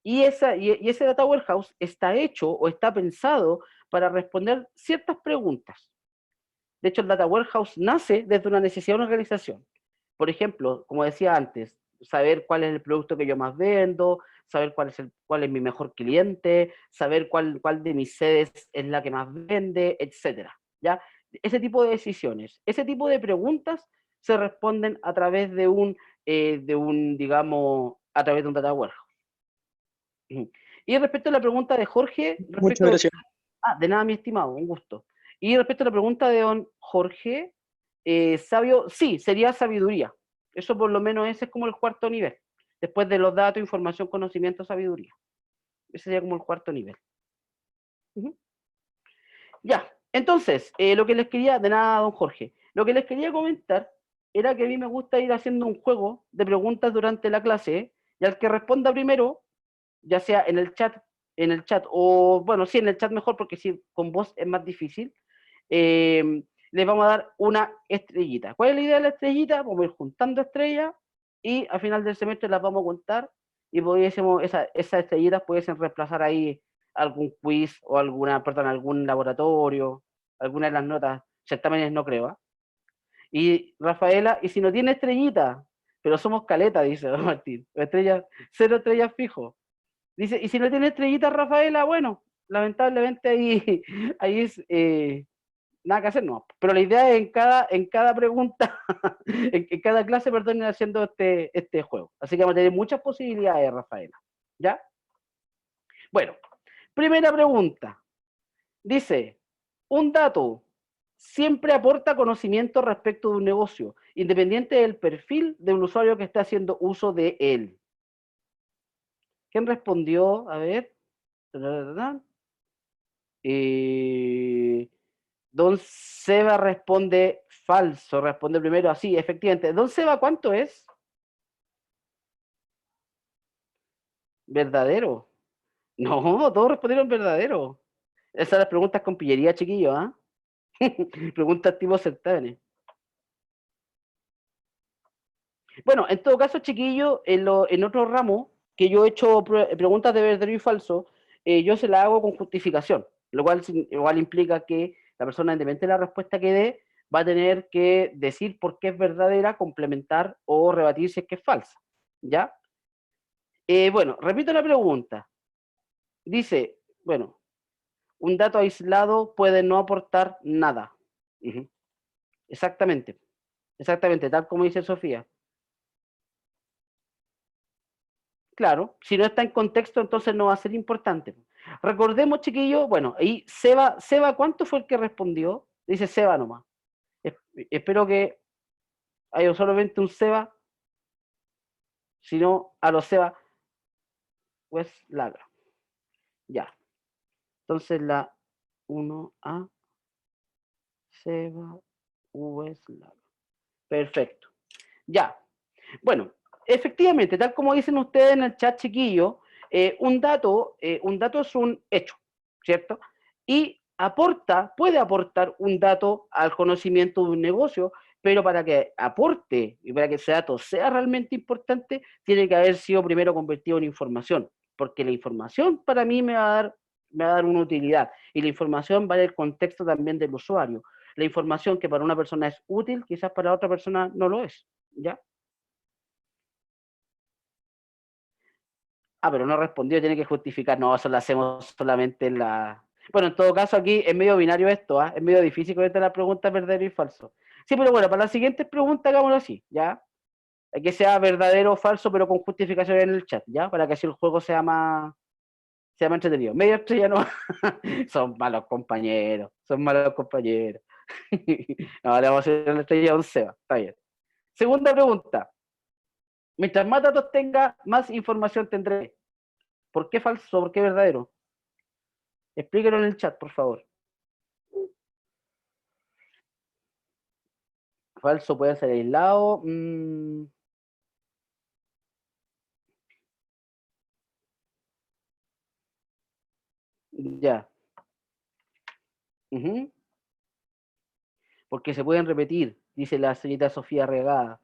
Speaker 1: y ese Data Warehouse está hecho o está pensado para responder ciertas preguntas. De hecho, el Data Warehouse nace desde una necesidad de una organización. Por ejemplo, como decía antes, saber cuál es el producto que yo más vendo, saber cuál es mi mejor cliente, saber cuál de mis sedes es la que más vende, etcétera, ¿ya? Ese tipo de decisiones, ese tipo de preguntas se responden a través de digamos, a través de un Data Warehouse. Y respecto a la pregunta de Jorge,
Speaker 7: Muchas gracias.
Speaker 1: de nada, mi estimado, un gusto. Y respecto a la pregunta de don Jorge, sabio, sí, sería sabiduría. Eso por lo menos ese es como el cuarto nivel. Después de los datos, información, conocimiento, sabiduría. Ese sería como el cuarto nivel. Ya, entonces, lo que les quería, de nada, don Jorge, lo que les quería comentar era que a mí me gusta ir haciendo un juego de preguntas durante la clase, y al que responda primero, ya sea en el chat, o bueno, sí, en el chat mejor, porque si con voz es más difícil, les vamos a dar una estrellita. ¿Cuál es la idea de la estrellita? Vamos a ir juntando estrellas y al final del semestre las vamos a contar y esas estrellitas pudiesen reemplazar ahí algún quiz o algún laboratorio, alguna de las notas, certámenes no creo. Y Rafaela, y si no tiene estrellita, pero somos caleta, dice don Martín, cero estrellas fijo. Dice, y si no tiene estrellita Rafaela, bueno, lamentablemente ahí es nada que hacer, no. Pero la idea es en cada pregunta, en cada clase, perdón, ir haciendo este juego. Así que vamos a tener muchas posibilidades, Rafaela. ¿Ya? Bueno, primera pregunta. Dice, un dato siempre aporta conocimiento respecto de un negocio, independiente del perfil del usuario que está haciendo uso de él. ¿Quién respondió? A ver. Don Seba responde falso, responde primero así, efectivamente. Don Seba, ¿cuánto es? ¿Verdadero? No, todos respondieron verdadero. Esas son las preguntas con pillería, chiquillos, ¿ah? Preguntas tipo certámenes. Bueno, en todo caso, chiquillos, en otro ramo, que yo he hecho preguntas de verdadero y falso, yo se las hago con justificación, lo cual igual implica que la persona, independientemente de la respuesta que dé, va a tener que decir por qué es verdadera, complementar o rebatir si es que es falsa. ¿Ya? Bueno, repito la pregunta. Dice, bueno, un dato aislado puede no aportar nada. Exactamente, exactamente, tal como dice Sofía. Claro, si no está en contexto, entonces no va a ser importante. Recordemos, chiquillos, bueno, ahí Seba, ¿cuánto fue el que respondió? Dice Seba nomás. Espero que haya solamente un Seba, si no, a los Seba, pues Lagra. Ya. Entonces la 1A, Seba, West Lagra. Perfecto. Ya. Bueno, efectivamente, tal como dicen ustedes en el chat, chiquillo, un dato es un hecho, ¿cierto? Y puede aportar un dato al conocimiento de un negocio, pero para que aporte y para que ese dato sea realmente importante, tiene que haber sido primero convertido en información, porque la información para mí me va a dar una utilidad, y la información va en el contexto también del usuario. La información que para una persona es útil, quizás para otra persona no lo es, ¿ya? Pero no respondió, tiene que justificar. No, eso lo hacemos solamente en la... Bueno, en todo caso aquí es medio binario esto, es medio difícil con esta la pregunta verdadero y falso. Sí, pero bueno, para la siguiente pregunta hagámoslo así, ¿ya? Que sea verdadero o falso, pero con justificación en el chat, ¿ya? Para que así el juego sea más entretenido. Media estrella no. Son malos compañeros, No, le vamos a hacer la estrella a un Seba, está bien. Segunda pregunta. Mientras más datos tenga, más información tendré. ¿Por qué falso? ¿Por qué verdadero? Explíquelo en el chat, por favor. Falso puede ser aislado. Ya. Porque se pueden repetir, dice la señorita Sofía Regada.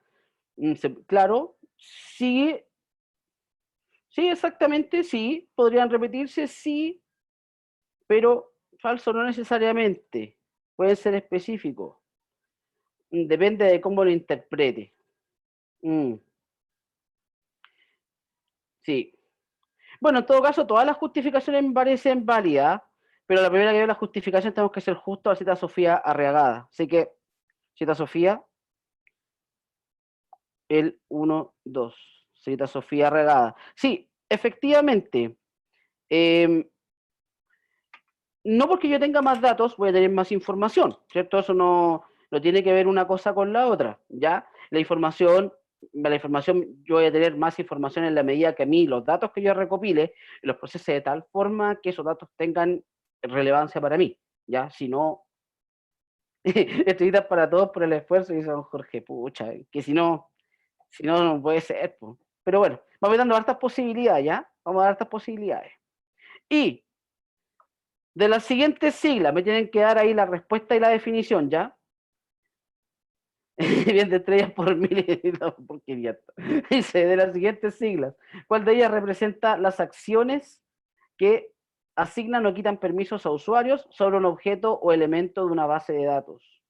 Speaker 1: Claro, sí, sí, exactamente, sí, podrían repetirse, sí, pero Falso no necesariamente. Puede ser específico. Depende de cómo lo interprete. Sí. Bueno, en todo caso, todas las justificaciones me parecen válidas, pero la primera que veo la justificación tenemos que ser justo a la cita Sofía Arriagada. Así que, cita Sofía, el 1, 2. Cita Sofía Arriagada. Sí, efectivamente. No porque yo tenga más datos voy a tener más información, ¿cierto? Eso no tiene que ver una cosa con la otra, ¿ya? La información, yo voy a tener más información en la medida que a mí los datos que yo recopile los procese de tal forma que esos datos tengan relevancia para mí, ¿ya? Si no, estuditas para todos por el esfuerzo, y dice don Jorge, pucha, que si no no puede ser, pues. Pero bueno, vamos dando hartas posibilidades, ¿ya? Vamos a dar hartas posibilidades. Y de las siguientes siglas, me tienen que dar ahí la respuesta y la definición, ¿ya? Bien de estrellas por mil, no, porquería. Dice, de las siguientes siglas, ¿cuál de ellas representa las acciones que asignan o quitan permisos a usuarios sobre un objeto o elemento de una base de datos?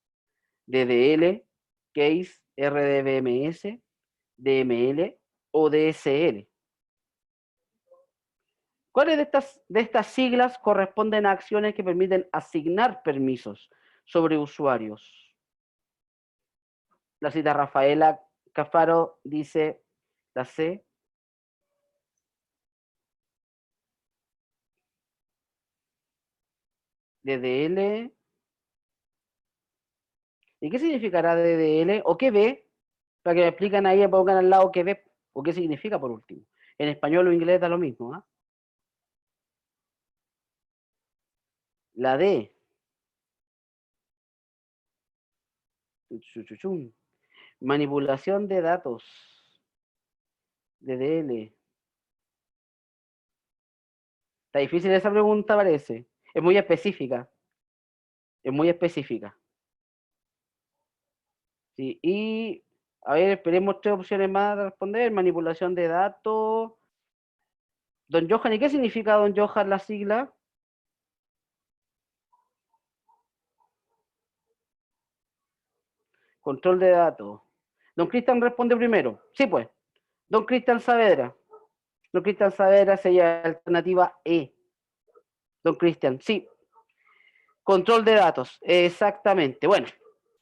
Speaker 1: DDL, Case, RDBMS, DML o DSL. ¿Cuáles de estas siglas corresponden a acciones que permiten asignar permisos sobre usuarios? La cita Rafaela Cafaro dice la C. DDL. ¿Y qué significará DDL? ¿O qué B? Para que me explican ahí, pongan al lado qué B. ¿O qué significa por último? En español o inglés da lo mismo, ¿eh? La D. Manipulación de datos. DDL. Está difícil esa pregunta, parece. Es muy específica. Es muy específica. Sí, y a ver, esperemos 3 opciones más de responder. Manipulación de datos. Don Johan, ¿y qué significa don Johan la sigla? Control de datos. Don Cristian responde primero. Sí, pues. Don Cristian Saavedra. Don Cristian Saavedra sería alternativa E. Don Cristian, sí. Control de datos, exactamente. Bueno,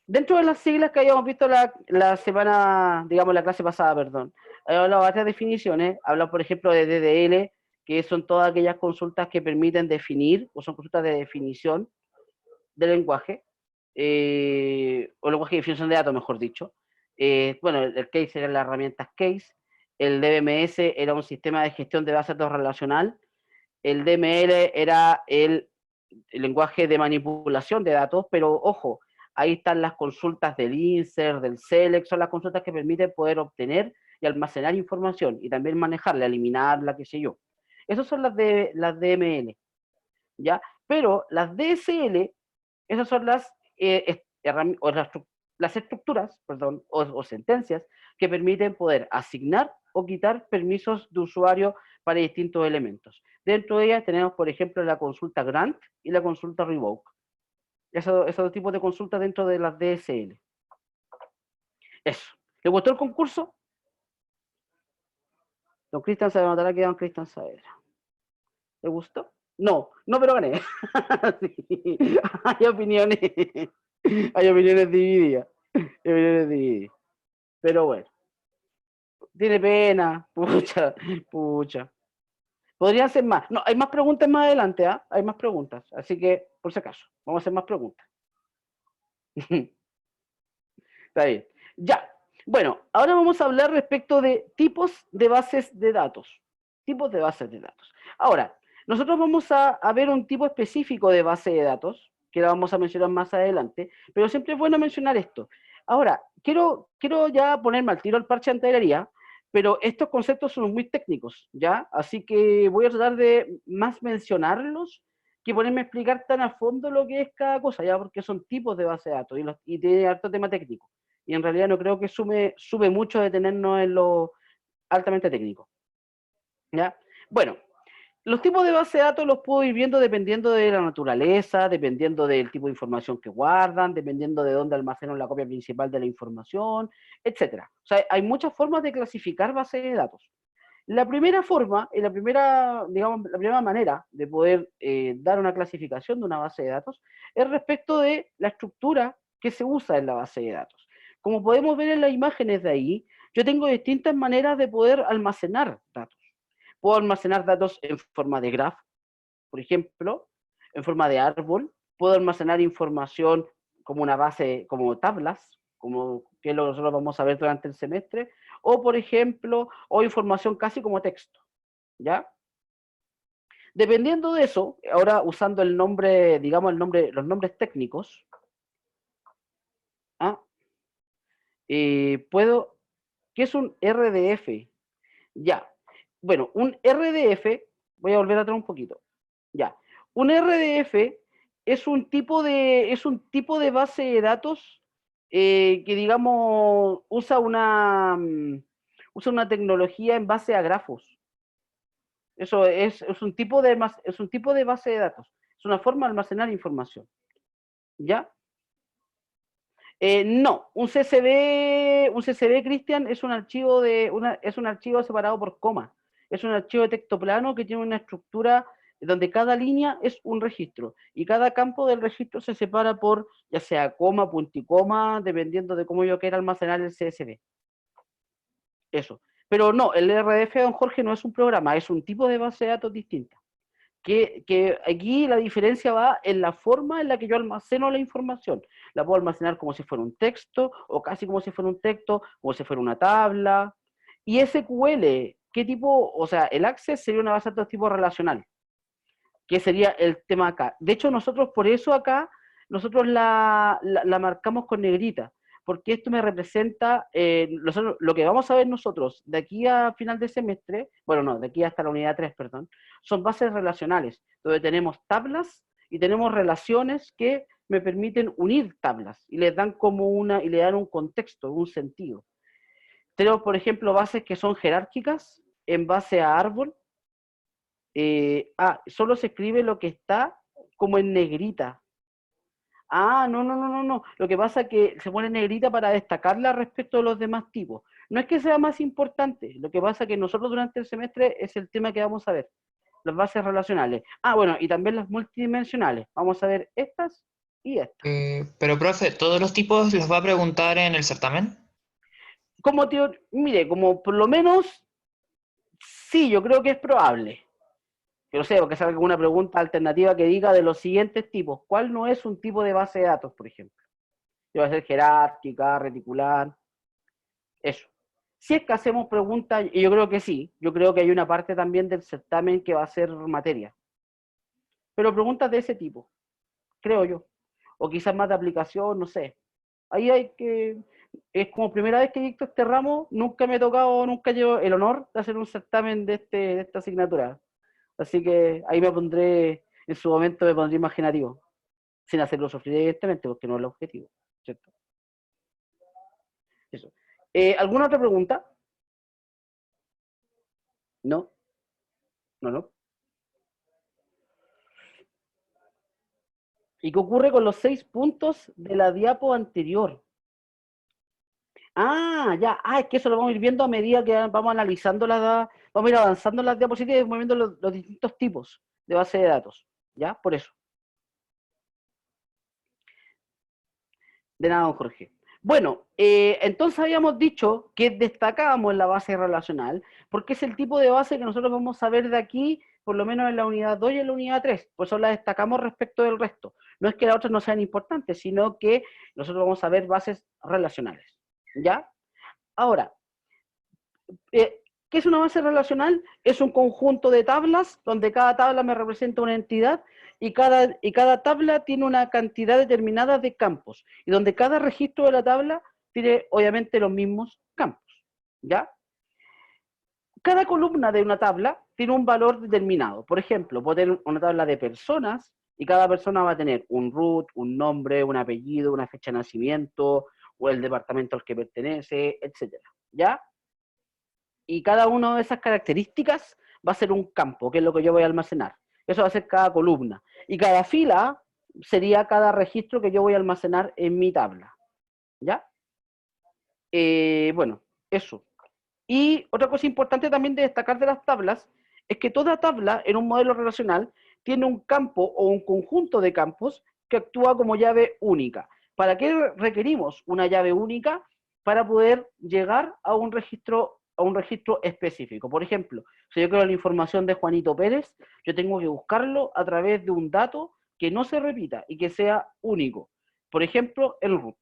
Speaker 1: dentro de las siglas que habíamos visto la semana, digamos la clase pasada, perdón, he hablado de varias definiciones. Hablado, por ejemplo, de DDL, que son todas aquellas consultas que permiten definir, o son consultas de definición del lenguaje, o lenguaje de definición de datos, mejor dicho. Bueno, el case era la herramienta case, el DBMS era un sistema de gestión de bases de datos relacional, el DML era el lenguaje de manipulación de datos, pero ojo, ahí están las consultas del insert, del select, son las consultas que permiten poder obtener y almacenar información y también manejarla, eliminarla, qué sé yo. Esas son las DML, ¿ya? Pero las DSL, esas son las estructuras, perdón, o sentencias que permiten poder asignar o quitar permisos de usuario para distintos elementos. Dentro de ellas tenemos, por ejemplo, la consulta grant y la consulta revoke. Esos dos tipos de consultas dentro de las DSL. Eso. ¿Le gustó el concurso? Don Cristian se anotará que don Cristian Saavedra. ¿Le gustó? No, pero gané. Sí. Hay opiniones. Hay opiniones divididas. Pero bueno. Tiene pena. Pucha. Podrían ser más. No, hay más preguntas más adelante, ¿ah? Hay más preguntas. Así que, por si acaso, vamos a hacer más preguntas. Está bien. Ya. Bueno, ahora vamos a hablar respecto de tipos de bases de datos. Tipos de bases de datos. Ahora, nosotros vamos a ver un tipo específico de base de datos, que la vamos a mencionar más adelante, pero siempre es bueno mencionar esto. Ahora, quiero ya ponerme al tiro al parche de anterioridad, pero estos conceptos son muy técnicos, ¿ya? Así que voy a tratar de más mencionarlos que ponerme a explicar tan a fondo lo que es cada cosa, ¿ya? Porque son tipos de base de datos y tiene harto tema técnico. Y en realidad no creo que sube mucho detenernos en lo altamente técnico. ¿Ya? Bueno, Los tipos de base de datos los puedo ir viendo dependiendo de la naturaleza, dependiendo del tipo de información que guardan, dependiendo de dónde almacenan la copia principal de la información, etcétera. O sea, hay muchas formas de clasificar bases de datos. La primera forma, y la primera, digamos, la primera manera de poder dar una clasificación de una base de datos es respecto de la estructura que se usa en la base de datos. Como podemos ver en las imágenes de ahí, yo tengo distintas maneras de poder almacenar datos. Puedo almacenar datos en forma de graph, por ejemplo, en forma de árbol. Puedo almacenar información como una base, como tablas, como que es lo que nosotros vamos a ver durante el semestre, o por ejemplo, o información casi como texto, ¿ya? Dependiendo de eso, ahora usando el nombre, digamos el nombre, los nombres técnicos, ¿ah? Puedo, ¿qué es un RDF? Ya, bueno, un RDF, voy a volver atrás un poquito, ya, un RDF es un tipo de base de datos que digamos usa una tecnología en base a grafos. Eso es un tipo de base de datos, es una forma de almacenar información, ¿ya? No, un CSV, Cristian, es un archivo es un archivo separado por coma. Es un archivo de texto plano que tiene una estructura donde cada línea es un registro y cada campo del registro se separa por ya sea coma, punticoma, dependiendo de cómo yo quiera almacenar el CSV. Eso. Pero no, el RDF, don Jorge, no es un programa, es un tipo de base de datos distinta. Que aquí la diferencia va en la forma en la que yo almaceno la información. La puedo almacenar como si fuera un texto, o casi como si fuera un texto, como si fuera una tabla. Y SQL, ¿qué tipo? O sea, el Access sería una base de datos tipo relacional, que sería el tema acá. De hecho, nosotros por eso acá, nosotros la marcamos con negrita, porque esto me representa, lo que vamos a ver nosotros de aquí a final de semestre, bueno, no, de aquí hasta la unidad 3, perdón, son bases relacionales, donde tenemos tablas y tenemos relaciones que me permiten unir tablas y les dan y le dan un contexto, un sentido. Tenemos, por ejemplo, bases que son jerárquicas en base a árbol. Solo se escribe lo que está como en negrita. No. Lo que pasa es que se pone negrita para destacarla respecto de los demás tipos. No es que sea más importante, lo que pasa es que nosotros durante el semestre es el tema que vamos a ver, las bases relacionales. Bueno, y también las multidimensionales. Vamos a ver estas y estas.
Speaker 6: Pero, profe, ¿todos los tipos los va a preguntar en el certamen?
Speaker 1: Mire, como por lo menos, sí, yo creo que es probable. Que no sé, porque salga alguna pregunta alternativa que diga de los siguientes tipos. ¿Cuál no es un tipo de base de datos, por ejemplo? Que va a ser jerárquica, reticular, eso. Si es que hacemos preguntas, y yo creo que sí, yo creo que hay una parte también del certamen que va a ser materia. Pero preguntas de ese tipo, creo yo. O quizás más de aplicación, no sé. Ahí es como primera vez que dicto este ramo, nunca me he tocado, nunca llevo el honor de hacer un certamen de esta asignatura. Así que ahí en su momento me pondré imaginativo, sin hacerlo sufrir evidentemente, porque no es el objetivo, ¿cierto? Eso. ¿Alguna otra pregunta? ¿No? ¿No? ¿Y qué ocurre con los 6 puntos de la diapo anterior? Ya, es que eso lo vamos a ir viendo a medida que vamos analizando vamos a ir avanzando las diapositivas y vamos viendo los distintos tipos de base de datos, ¿ya? Por eso. De nada, don Jorge. Bueno, entonces habíamos dicho que destacábamos la base relacional, porque es el tipo de base que nosotros vamos a ver de aquí, por lo menos en la unidad 2 y en la unidad 3, por eso la destacamos respecto del resto. No es que las otras no sean importantes, sino que nosotros vamos a ver bases relacionales, ¿ya? Ahora, ¿qué es una base relacional? Es un conjunto de tablas, donde cada tabla me representa una entidad, y cada tabla tiene una cantidad determinada de campos, y donde cada registro de la tabla tiene obviamente los mismos campos, ¿ya? Cada columna de una tabla tiene un valor determinado. Por ejemplo, puedo tener una tabla de personas, y cada persona va a tener un root, un nombre, un apellido, una fecha de nacimiento, o el departamento al que pertenece, etcétera, ¿ya? Y cada una de esas características va a ser un campo, que es lo que yo voy a almacenar. Eso va a ser cada columna. Y cada fila sería cada registro que yo voy a almacenar en mi tabla. ¿Ya? Bueno, eso. Y otra cosa importante también de destacar de las tablas es que toda tabla en un modelo relacional tiene un campo o un conjunto de campos que actúa como llave única. ¿Para qué requerimos una llave única? Para poder llegar a un registro específico. Por ejemplo, si yo quiero la información de Juanito Pérez, yo tengo que buscarlo a través de un dato que no se repita y que sea único. Por ejemplo, el root.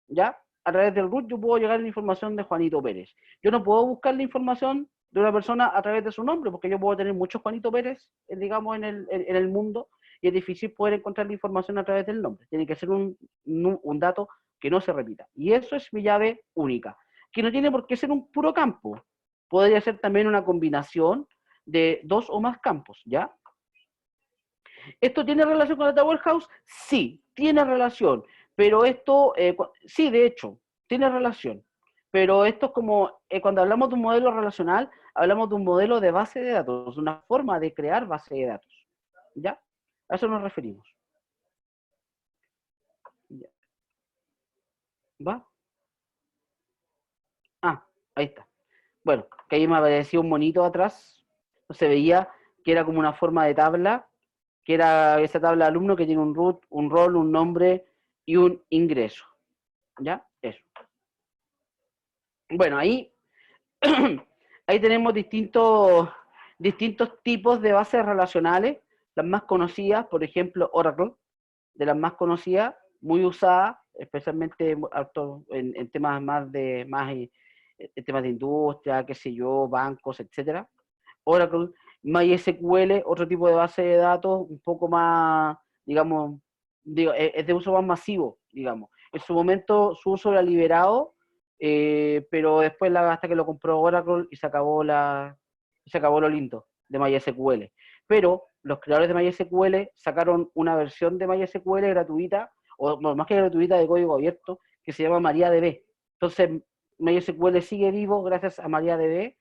Speaker 1: ¿Ya? A través del root yo puedo llegar a la información de Juanito Pérez. Yo no puedo buscar la información de una persona a través de su nombre, porque yo puedo tener muchos Juanito Pérez, digamos, en el mundo, y es difícil poder encontrar la información a través del nombre. Tiene que ser un dato que no se repita. Y eso es mi llave única, que no tiene por qué ser un puro campo. Podría ser también una combinación de 2 o más campos, ¿ya? ¿Esto tiene relación con Data Warehouse? Sí, tiene relación. Pero esto, sí, de hecho, tiene relación. Pero esto es como, cuando hablamos de un modelo relacional, hablamos de un modelo de base de datos, una forma de crear base de datos. ¿Ya? A eso nos referimos. Ya. ¿Va? Ah, ahí está. Bueno, que ahí me aparecía un monito atrás. Se veía que era como una forma de tabla, que era esa tabla de alumno que tiene un root, un rol, un nombre y un ingreso. ¿Ya? Eso. Bueno, ahí, ahí tenemos distintos tipos de bases relacionales. Las más conocidas, por ejemplo, Oracle, de las más conocidas, muy usadas, especialmente en temas en temas de industria, qué sé yo, bancos, etcétera. Oracle, MySQL, otro tipo de base de datos, un poco más, digamos, es de uso más masivo, digamos. En su momento su uso era liberado, pero después hasta que lo compró Oracle y se acabó lo lindo de MySQL. Pero los creadores de MySQL sacaron una versión de MySQL gratuita, o no, más que gratuita, de código abierto, que se llama MariaDB. Entonces, MySQL sigue vivo gracias a MariaDB,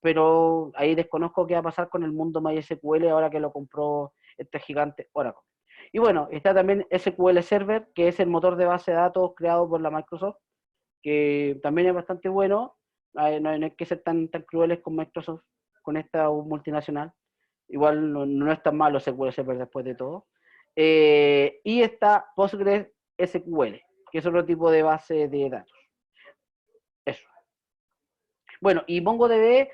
Speaker 1: pero ahí desconozco qué va a pasar con el mundo MySQL ahora que lo compró este gigante Oracle. Y bueno, está también SQL Server, que es el motor de base de datos creado por la Microsoft, que también es bastante bueno. No hay que ser tan crueles con Microsoft, con esta multinacional. Igual no es tan malo SQL Server después de todo. Y está PostgreSQL, que es otro tipo de base de datos. Eso. Bueno, y MongoDB,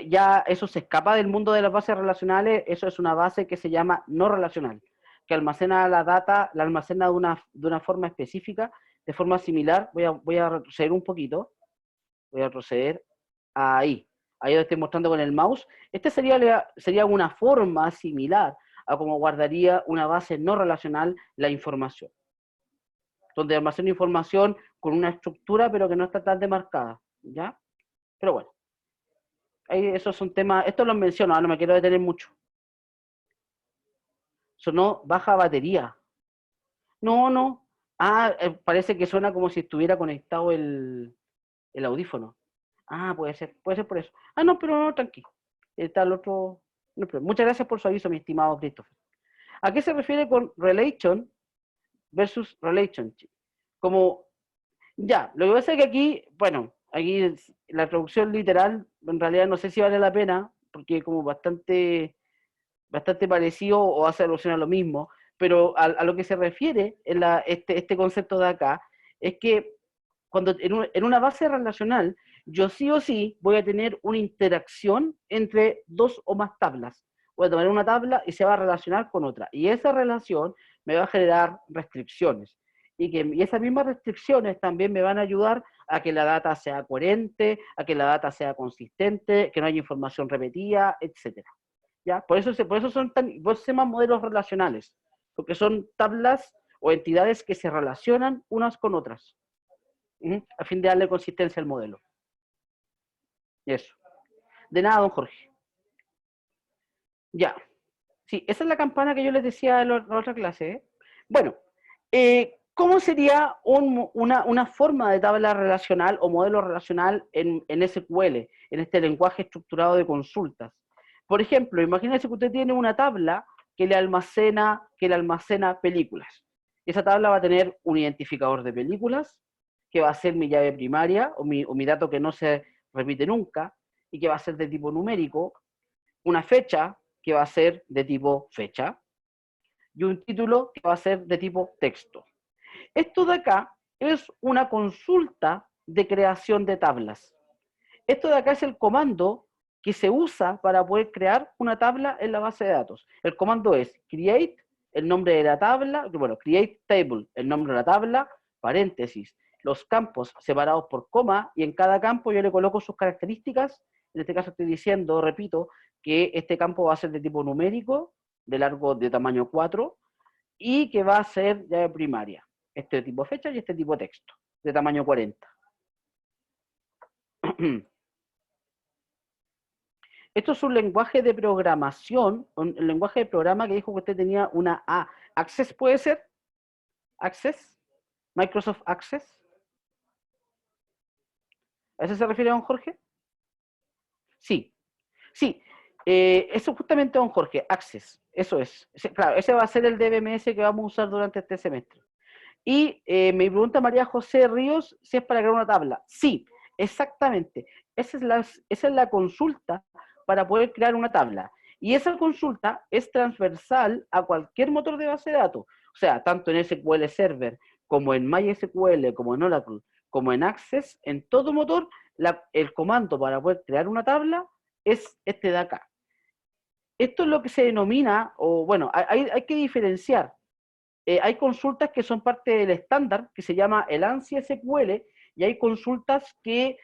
Speaker 1: ya eso se escapa del mundo de las bases relacionales. Eso es una base que se llama no relacional, que almacena la data, la almacena de una forma específica, de forma similar. Voy a retroceder un poquito. Voy a retroceder ahí. Ahí lo estoy mostrando con el mouse. Esta sería una forma similar a como guardaría una base no relacional la información. Donde almacena información con una estructura, pero que no está tan demarcada. ¿Ya? Pero bueno. Ahí esos son temas, esto lo menciono, no me quiero detener mucho. Sonó baja batería. No. Ah, parece que suena como si estuviera conectado el audífono. Ah, puede ser por eso. Ah, no, pero no, tranquilo. Está el otro. No, pero muchas gracias por su aviso, mi estimado Christopher. ¿A qué se refiere con relation versus relationship? Como, ya, lo que pasa es que aquí, bueno, aquí la traducción literal, en realidad no sé si vale la pena, porque es como bastante parecido o hace alusión a lo mismo, pero a lo que se refiere en este concepto de acá, es que cuando en una base relacional, yo sí o sí voy a tener una interacción entre 2 o más tablas. Voy a tomar una tabla y se va a relacionar con otra. Y esa relación me va a generar restricciones. Y esas mismas restricciones también me van a ayudar a que la data sea coherente, a que la data sea consistente, que no haya información repetida, etc. ¿Ya? Por eso se llaman modelos relacionales, porque son tablas o entidades que se relacionan unas con otras, a fin de darle consistencia al modelo. Eso. De nada, don Jorge. Ya. Sí, esa es la campana que yo les decía en la otra clase. ¿Eh? Bueno, ¿cómo sería una forma de tabla relacional o modelo relacional en SQL, en este lenguaje estructurado de consultas? Por ejemplo, imagínense que usted tiene una tabla que le almacena películas. Esa tabla va a tener un identificador de películas, que va a ser mi llave primaria, o mi dato que no se repite nunca, y que va a ser de tipo numérico, una fecha, que va a ser de tipo fecha, y un título que va a ser de tipo texto. Esto de acá es una consulta de creación de tablas. Esto de acá es el comando que se usa para poder crear una tabla en la base de datos. El comando es create, el nombre de la tabla, bueno, create table, el nombre de la tabla, paréntesis, los campos separados por coma, y en cada campo yo le coloco sus características. En este caso estoy diciendo, repito, que este campo va a ser de tipo numérico, de largo de tamaño 4, y que va a ser llave primaria. Este tipo fecha y este tipo texto, de tamaño 40. Esto es un lenguaje de programación, un lenguaje de programa que dijo que usted tenía una A. ¿Access puede ser? ¿Access? ¿Microsoft Access? ¿A eso se refiere don Jorge? Sí, sí. Eso justamente don Jorge, Access. Eso es. Claro, ese va a ser el DBMS que vamos a usar durante este semestre. Y me pregunta María José Ríos si es para crear una tabla. Sí, exactamente. Esa es la consulta para poder crear una tabla. Y esa consulta es transversal a cualquier motor de base de datos. O sea, tanto en SQL Server, como en MySQL, como en Oracle, como en Access, en todo motor, el comando para poder crear una tabla es este de acá. Esto es lo que se denomina, o bueno, hay que diferenciar. Hay consultas que son parte del estándar, que se llama el ANSI SQL, y hay consultas que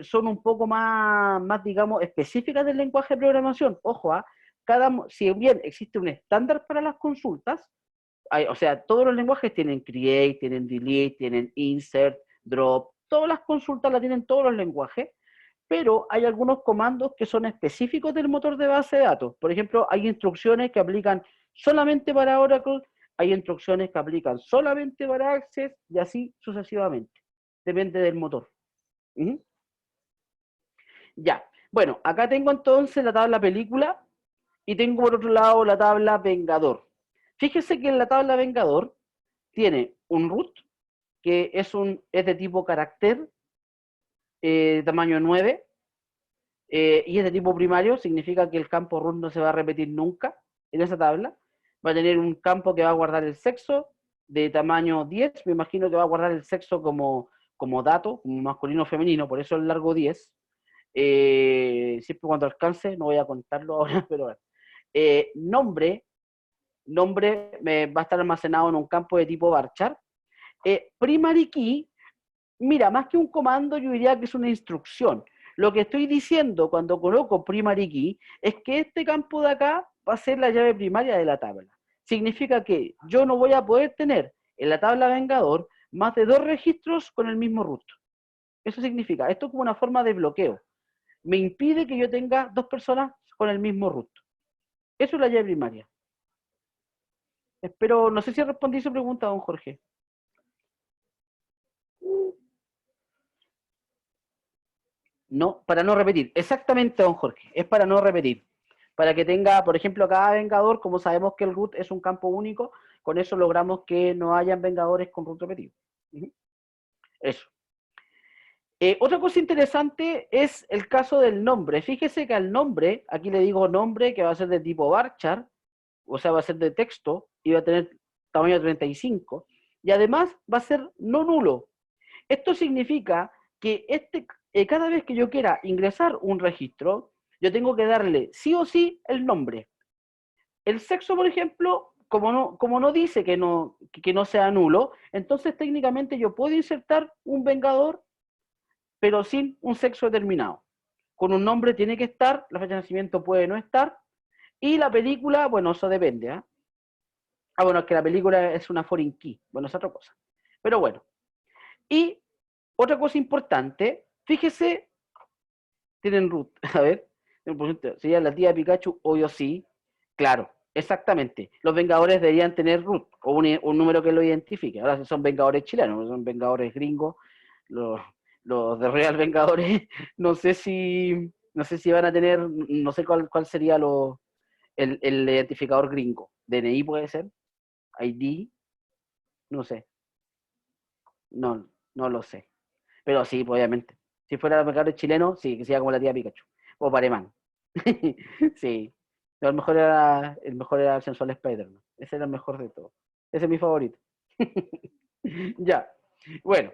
Speaker 1: son un poco más, digamos, específicas del lenguaje de programación. Ojo, si bien existe un estándar para las consultas, o sea, todos los lenguajes tienen create, tienen delete, tienen insert, drop, todas las consultas las tienen todos los lenguajes, pero hay algunos comandos que son específicos del motor de base de datos. Por ejemplo, hay instrucciones que aplican solamente para Oracle, hay instrucciones que aplican solamente para Access, y así sucesivamente. Depende del motor. Ya. Bueno, acá tengo entonces la tabla película, y tengo por otro lado la tabla vengador. Fíjese que en la tabla vengador tiene un root, que es de tipo carácter, tamaño 9, y es de tipo primario, significa que el campo root no se va a repetir nunca en esa tabla. Va a tener un campo que va a guardar el sexo de tamaño 10, me imagino que va a guardar el sexo como dato, como masculino o femenino, por eso el largo 10. Siempre cuando alcance, no voy a contarlo ahora, pero nombre va a estar almacenado en un campo de tipo varchar. Primary key, mira, más que un comando, yo diría que es una instrucción. Lo que estoy diciendo cuando coloco primary key es que este campo de acá va a ser la llave primaria de la tabla. Significa que yo no voy a poder tener en la tabla vengador más de 2 registros con el mismo root. Eso significa, esto es como una forma de bloqueo. Me impide que yo tenga 2 personas con el mismo root. Eso es la llave primaria. Espero, no sé si respondí su pregunta, don Jorge. No, para no repetir. Exactamente, don Jorge. Es para no repetir. Para que tenga, por ejemplo, cada vengador, como sabemos que el root es un campo único, con eso logramos que no hayan vengadores con root repetido. Eso. Otra cosa interesante es el caso del nombre. Fíjese que al nombre, aquí le digo nombre, que va a ser de tipo varchar, o sea, va a ser de texto, y va a tener tamaño 35, y además va a ser no nulo. Esto significa que cada vez que yo quiera ingresar un registro, yo tengo que darle sí o sí el nombre. El sexo, por ejemplo, como no dice que no sea nulo, entonces técnicamente yo puedo insertar un vengador, pero sin un sexo determinado. Con un nombre tiene que estar, la fecha de nacimiento puede no estar, y la película, bueno, eso depende. Bueno, es que la película es una foreign key, bueno, es otra cosa. Pero bueno. Y otra cosa importante, fíjese, tienen root, a ver, sería la tía de Pikachu, obvio sí, claro, exactamente. Los Vengadores deberían tener root, o un número que lo identifique. Ahora si son Vengadores chilenos, son Vengadores gringos, los de Real Vengadores, no sé si No sé si van a tener, no sé cuál sería el identificador gringo. DNI puede ser, ID, no sé. No lo sé. Pero sí, pues, obviamente. Si fuera mercado chileno, sí, que sea como la tía Pikachu. O Pareman. Sí. Pero el mejor era el sensual Spider-Man. Ese era el mejor de todos. Ese es mi favorito. Ya. Bueno.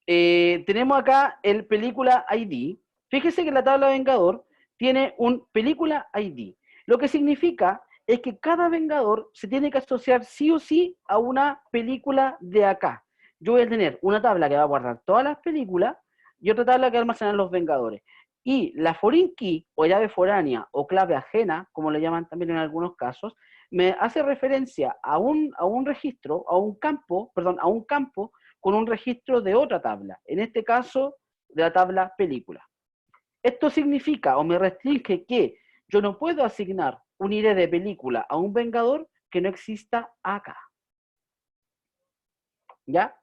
Speaker 1: Tenemos acá el película ID. Fíjese que la tabla Vengador tiene un película ID. Lo que significa es que cada Vengador se tiene que asociar sí o sí a una película de acá. Yo voy a tener una tabla que va a guardar todas las películas y otra tabla que va a almacenar los Vengadores. Y la foreign key, o llave foránea, o clave ajena, como le llaman también en algunos casos, me hace referencia a un registro, a un campo con un registro de otra tabla, en este caso de la tabla película. Esto significa o me restringe que yo no puedo asignar un ID de película a un Vengador que no exista acá. ¿Ya?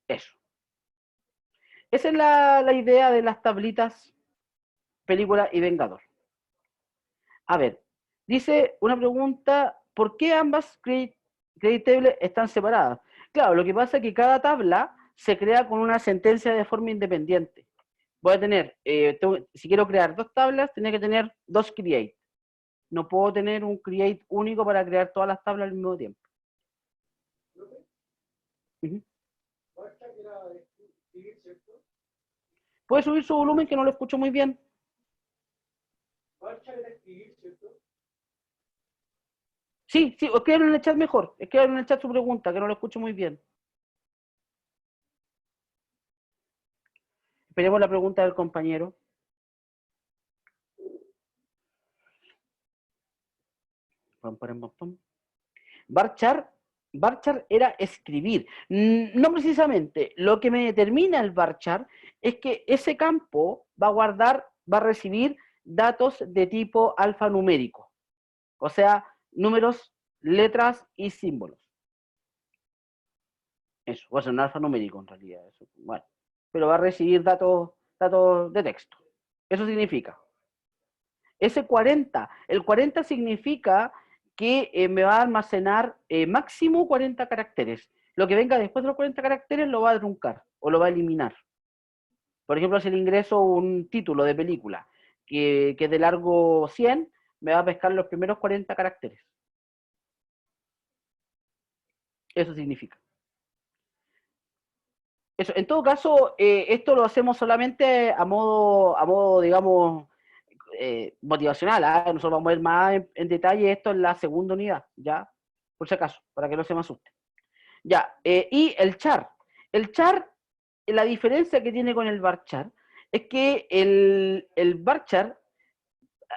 Speaker 1: Eso. Esa es la idea de las tablitas película y Vengador. A ver, dice una pregunta, ¿por qué ambas create tables están separadas? Claro, lo que pasa es que cada tabla se crea con una sentencia de forma independiente. Voy a tener, si quiero crear dos tablas, tenía que tener dos create. No puedo tener un create único para crear todas las tablas al mismo tiempo. Uh-huh. ¿Puede subir su volumen que no lo escucho muy bien? Sí, escriban en el chat mejor. Escriban en el chat su pregunta, que no lo escucho muy bien. Esperemos la pregunta del compañero. Varchar era escribir. No precisamente. Lo que me determina el varchar es que ese campo va a recibir datos de tipo alfanumérico. O sea, números, letras y símbolos. Eso, va a ser un alfanumérico en realidad. Eso, bueno, pero va a recibir datos de texto. Eso significa. Ese 40, el 40 significa que me va a almacenar máximo 40 caracteres. Lo que venga después de los 40 caracteres lo va a truncar o lo va a eliminar. Por ejemplo, si le ingreso un título de película que es de largo 100, me va a pescar los primeros 40 caracteres. Eso significa. Eso, en todo caso, esto lo hacemos solamente a modo digamos, motivacional. Nosotros vamos a ver más en detalle esto en la segunda unidad, ¿ya? Por si acaso, para que no se me asuste. Ya, y el char. El char, la diferencia que tiene con el varchar es que el varchar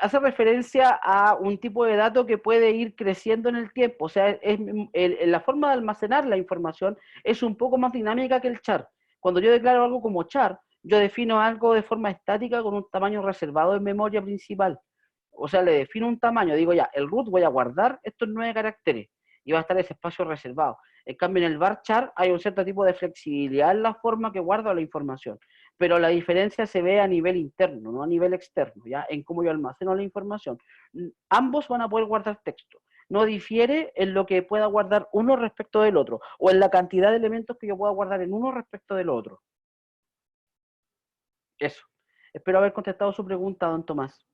Speaker 1: hace referencia a un tipo de dato que puede ir creciendo en el tiempo. O sea, la forma de almacenar la información es un poco más dinámica que el char. Cuando yo declaro algo como char, yo defino algo de forma estática con un tamaño reservado en memoria principal. O sea, le defino un tamaño, digo ya, el root voy a guardar estos 9 caracteres y va a estar ese espacio reservado. En cambio, en el varchar hay un cierto tipo de flexibilidad en la forma que guardo la información, pero la diferencia se ve a nivel interno, no a nivel externo, ¿ya? En cómo yo almaceno la información. Ambos van a poder guardar texto. No difiere en lo que pueda guardar uno respecto del otro, o en la cantidad de elementos que yo pueda guardar en uno respecto del otro. Eso. Espero haber contestado su pregunta, don Tomás.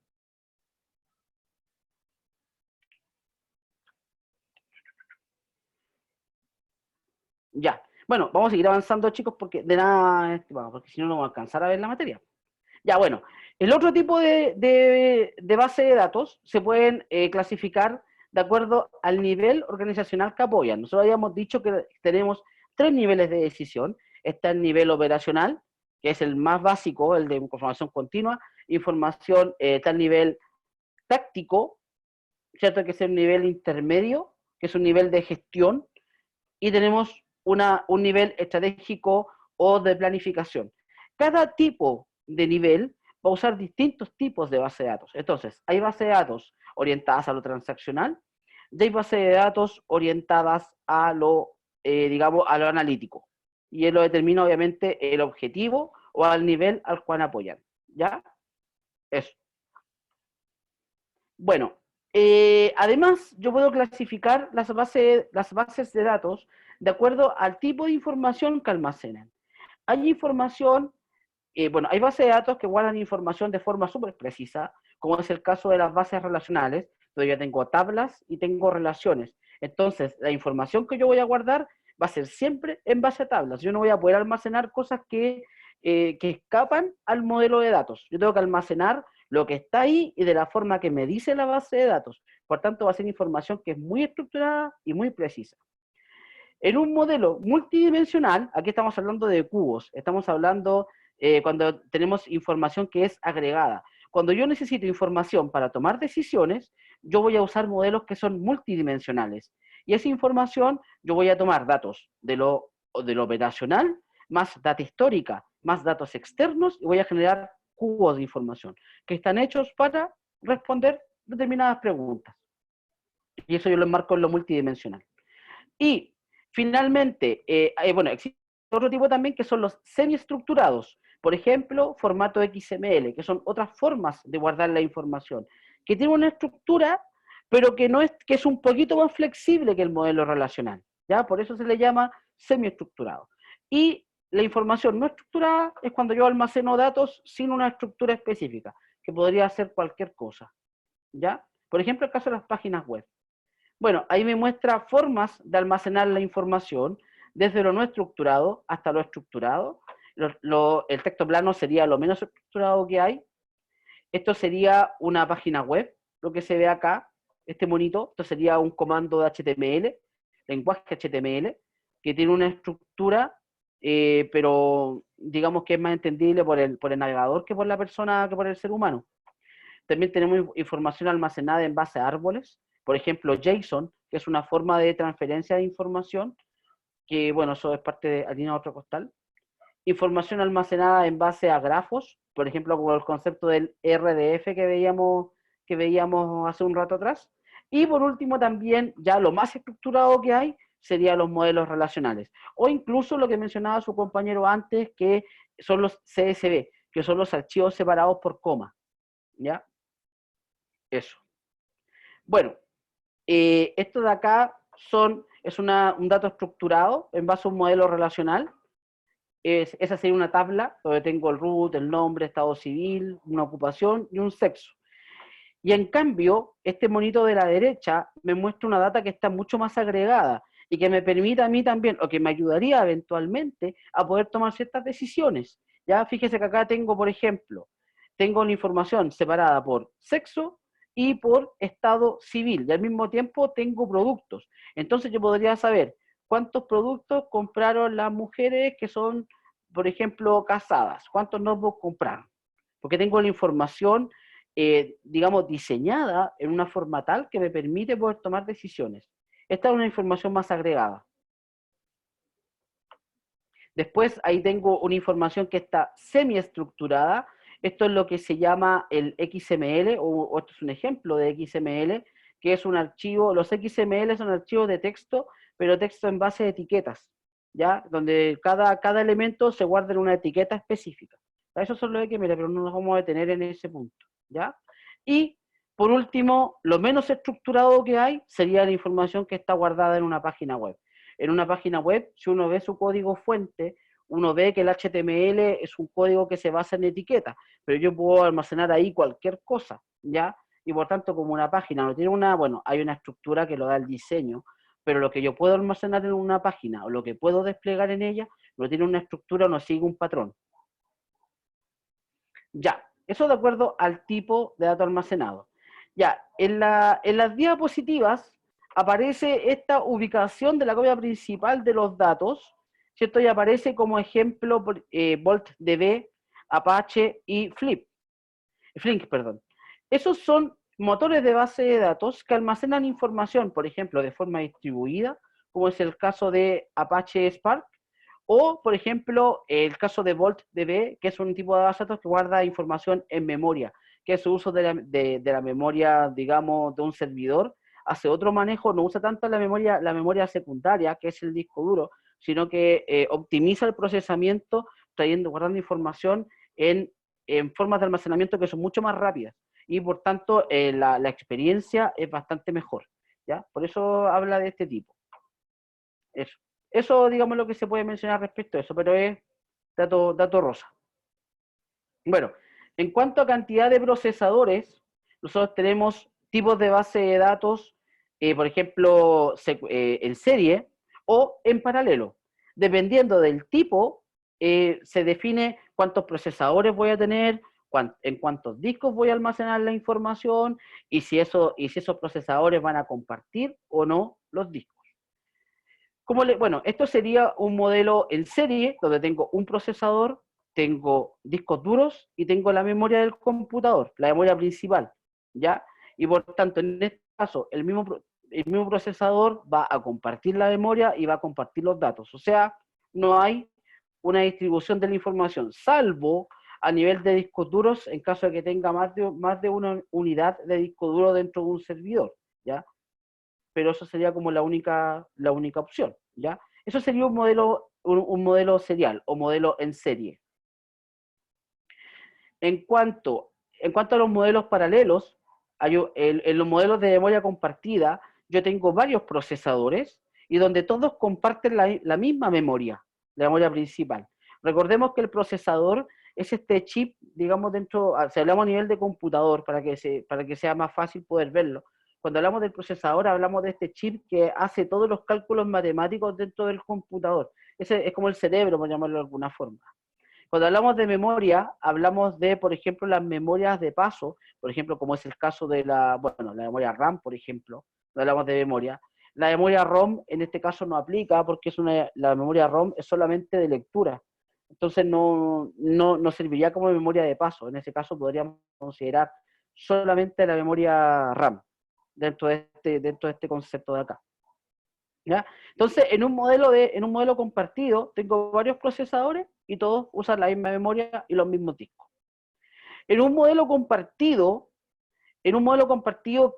Speaker 1: Ya. Bueno, vamos a seguir avanzando, chicos, porque de nada, porque si no, no vamos a alcanzar a ver la materia. Ya, bueno. El otro tipo de base de datos se pueden clasificar de acuerdo al nivel organizacional que apoyan. Nosotros habíamos dicho que tenemos 3 niveles de decisión. Está el nivel operacional, que es el más básico, el de información continua. Información, está el nivel táctico, ¿cierto? Que es el nivel intermedio, que es un nivel de gestión. Y tenemos un nivel estratégico o de planificación. Cada tipo de nivel va a usar distintos tipos de base de datos. Entonces, hay bases de datos orientadas a lo transaccional y hay bases de datos orientadas a lo, digamos, a lo analítico. Y él lo determina, obviamente, el objetivo o al nivel al cual apoyan. ¿Ya? Eso. Bueno, además yo puedo clasificar las bases de datos de acuerdo al tipo de información que almacenan. Hay información, bueno, hay bases de datos que guardan información de forma súper precisa, como es el caso de las bases relacionales, donde yo tengo tablas y tengo relaciones. Entonces, la información que yo voy a guardar va a ser siempre en base a tablas. Yo no voy a poder almacenar cosas que escapan al modelo de datos. Yo tengo que almacenar lo que está ahí y de la forma que me dice la base de datos. Por tanto, va a ser información que es muy estructurada y muy precisa. En un modelo multidimensional, aquí estamos hablando de cubos, estamos hablando cuando tenemos información que es agregada. Cuando yo necesito información para tomar decisiones, yo voy a usar modelos que son multidimensionales. Y esa información, yo voy a tomar datos de lo operacional, más data histórica, más datos externos, y voy a generar cubos de información que están hechos para responder determinadas preguntas. Y eso yo lo enmarco en lo multidimensional. Y finalmente, bueno, existe otro tipo también que son los semiestructurados. Por ejemplo, formato XML, que son otras formas de guardar la información, que tiene una estructura, pero que es un poquito más flexible que el modelo relacional. ¿Ya? Por eso se le llama semiestructurado. Y la información no estructurada es cuando yo almaceno datos sin una estructura específica, que podría ser cualquier cosa. ¿Ya? Por ejemplo, el caso de las páginas web. Bueno, ahí me muestra formas de almacenar la información, desde lo no estructurado hasta lo estructurado. El texto plano sería lo menos estructurado que hay. Esto sería una página web, lo que se ve acá, este monito. Esto sería un comando de HTML, lenguaje HTML, que tiene una estructura, pero digamos que es más entendible por el navegador que por la persona, que por el ser humano. También tenemos información almacenada en base a árboles. Por ejemplo, JSON, que es una forma de transferencia de información, que bueno, eso es parte de harina otro costal. Información almacenada en base a grafos, por ejemplo, como el concepto del RDF que veíamos hace un rato atrás. Y por último también, ya lo más estructurado que hay, serían los modelos relacionales. O incluso lo que mencionaba su compañero antes, que son los CSV, que son los archivos separados por coma. ¿Ya? Eso. Bueno, esto de acá es un dato estructurado en base a un modelo relacional. Esa sería una tabla donde tengo el root, el nombre, estado civil, una ocupación y un sexo. Y en cambio, este monito de la derecha me muestra una data que está mucho más agregada y que me permite a mí también, o que me ayudaría eventualmente a poder tomar ciertas decisiones. Ya, fíjese que acá tengo, por ejemplo, tengo una información separada por sexo y por estado civil, y al mismo tiempo tengo productos. Entonces yo podría saber cuántos productos compraron las mujeres que son, por ejemplo, casadas, cuántos notebooks compraron, porque tengo la información, digamos, diseñada en una forma tal que me permite poder tomar decisiones. Esta es una información más agregada. Después ahí tengo una información que está semiestructurada. Esto es lo que se llama el XML, o esto es un ejemplo de XML, que es un archivo. Los XML son archivos de texto, pero texto en base de etiquetas, ¿ya? Donde cada elemento se guarda en una etiqueta específica. Eso son los XML, pero no nos vamos a detener en ese punto, ¿ya? Y, por último, lo menos estructurado que hay sería la información que está guardada en una página web. En una página web, si uno ve su código fuente, uno ve que el HTML es un código que se basa en etiquetas, pero yo puedo almacenar ahí cualquier cosa, ¿ya? Y por tanto, como una página no tiene bueno, hay una estructura que lo da el diseño, pero lo que yo puedo almacenar en una página, o lo que puedo desplegar en ella, no tiene una estructura, no sigue un patrón. Ya, eso de acuerdo al tipo de dato almacenado. Ya, en las diapositivas aparece esta ubicación de la copia principal de los datos, ¿cierto? Y aparece como ejemplo VoltDB, Apache y Flink, perdón. Esos son motores de base de datos que almacenan información, por ejemplo, de forma distribuida, como es el caso de Apache Spark, o, por ejemplo, el caso de VoltDB, que es un tipo de base de datos que guarda información en memoria, que es su uso de la memoria, digamos, de un servidor. Hace otro manejo, no usa tanto la memoria secundaria, que es el disco duro, sino que optimiza el procesamiento guardando información en formas de almacenamiento que son mucho más rápidas. y por tanto la experiencia es bastante mejor, ¿ya? Por eso habla de este tipo. Eso, digamos, lo que se puede mencionar respecto a eso, pero es dato rosa. Bueno, en cuanto a cantidad de procesadores, nosotros tenemos tipos de base de datos, por ejemplo, en serie o en paralelo. Dependiendo del tipo, se define cuántos procesadores voy a tener, en cuántos discos voy a almacenar la información y si esos procesadores van a compartir o no los discos. Bueno, esto sería un modelo en serie, donde tengo un procesador, tengo discos duros y tengo la memoria del computador, la memoria principal, ¿ya? Y por tanto, en este caso, el mismo procesador va a compartir la memoria y va a compartir los datos. O sea, no hay una distribución de la información, salvo a nivel de discos duros, en caso de que tenga más de una unidad de disco duro dentro de un servidor, ¿ya? Pero eso sería como la única opción, ¿ya? Eso sería un modelo serial o modelo en serie. En cuanto a los modelos paralelos, en los modelos de memoria compartida, yo tengo varios procesadores y donde todos comparten la misma memoria, la memoria principal. Recordemos que el procesador es este chip, digamos, si hablamos a nivel de computador, para que sea más fácil poder verlo. Cuando hablamos del procesador, hablamos de este chip que hace todos los cálculos matemáticos dentro del computador. Ese es como el cerebro, por llamarlo de alguna forma. Cuando hablamos de memoria, hablamos de, por ejemplo, las memorias de paso, por ejemplo, como es el caso de la memoria RAM, por ejemplo, no hablamos de memoria. La memoria ROM, en este caso, no aplica porque la memoria ROM es solamente de lectura. Entonces, no serviría como memoria de paso. En ese caso, podríamos considerar solamente la memoria RAM dentro de este concepto de acá. ¿Ya? Entonces, en un modelo compartido, tengo varios procesadores y todos usan la misma memoria y los mismos discos. En un modelo compartido,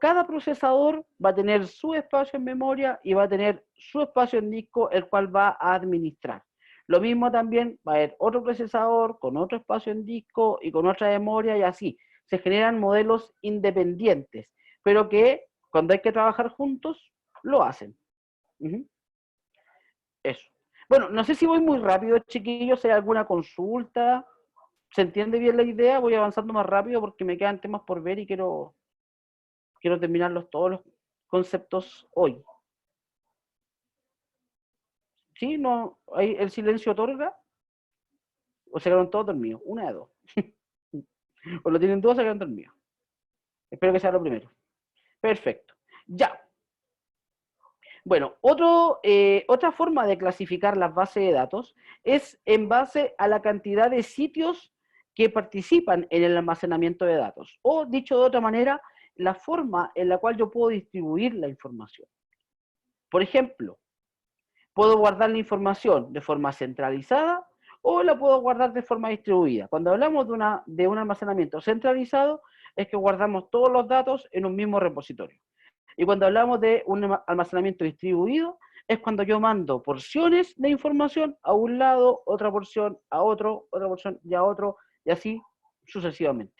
Speaker 1: cada procesador va a tener su espacio en memoria y va a tener su espacio en disco, el cual va a administrar. Lo mismo también va a haber otro procesador con otro espacio en disco y con otra memoria y así. Se generan modelos independientes, pero que cuando hay que trabajar juntos, lo hacen. Eso. Bueno, no sé si voy muy rápido, chiquillos, si hay alguna consulta. ¿Se entiende bien la idea? Voy avanzando más rápido porque me quedan temas por ver y quiero terminarlos todos los conceptos hoy. ¿Sí? No, ¿ahí el silencio otorga? ¿O se quedaron todos dormidos? Una de dos. O lo tienen todos o se quedaron dormidos. Espero que sea lo primero. Perfecto. Ya. Bueno, otra forma de clasificar las bases de datos es en base a la cantidad de sitios que participan en el almacenamiento de datos. O, dicho de otra manera, la forma en la cual yo puedo distribuir la información. Por ejemplo, puedo guardar la información de forma centralizada o la puedo guardar de forma distribuida. Cuando hablamos de un almacenamiento centralizado, es que guardamos todos los datos en un mismo repositorio. Y cuando hablamos de un almacenamiento distribuido, es cuando yo mando porciones de información a un lado, otra porción a otro, otra porción y a otro, y así sucesivamente.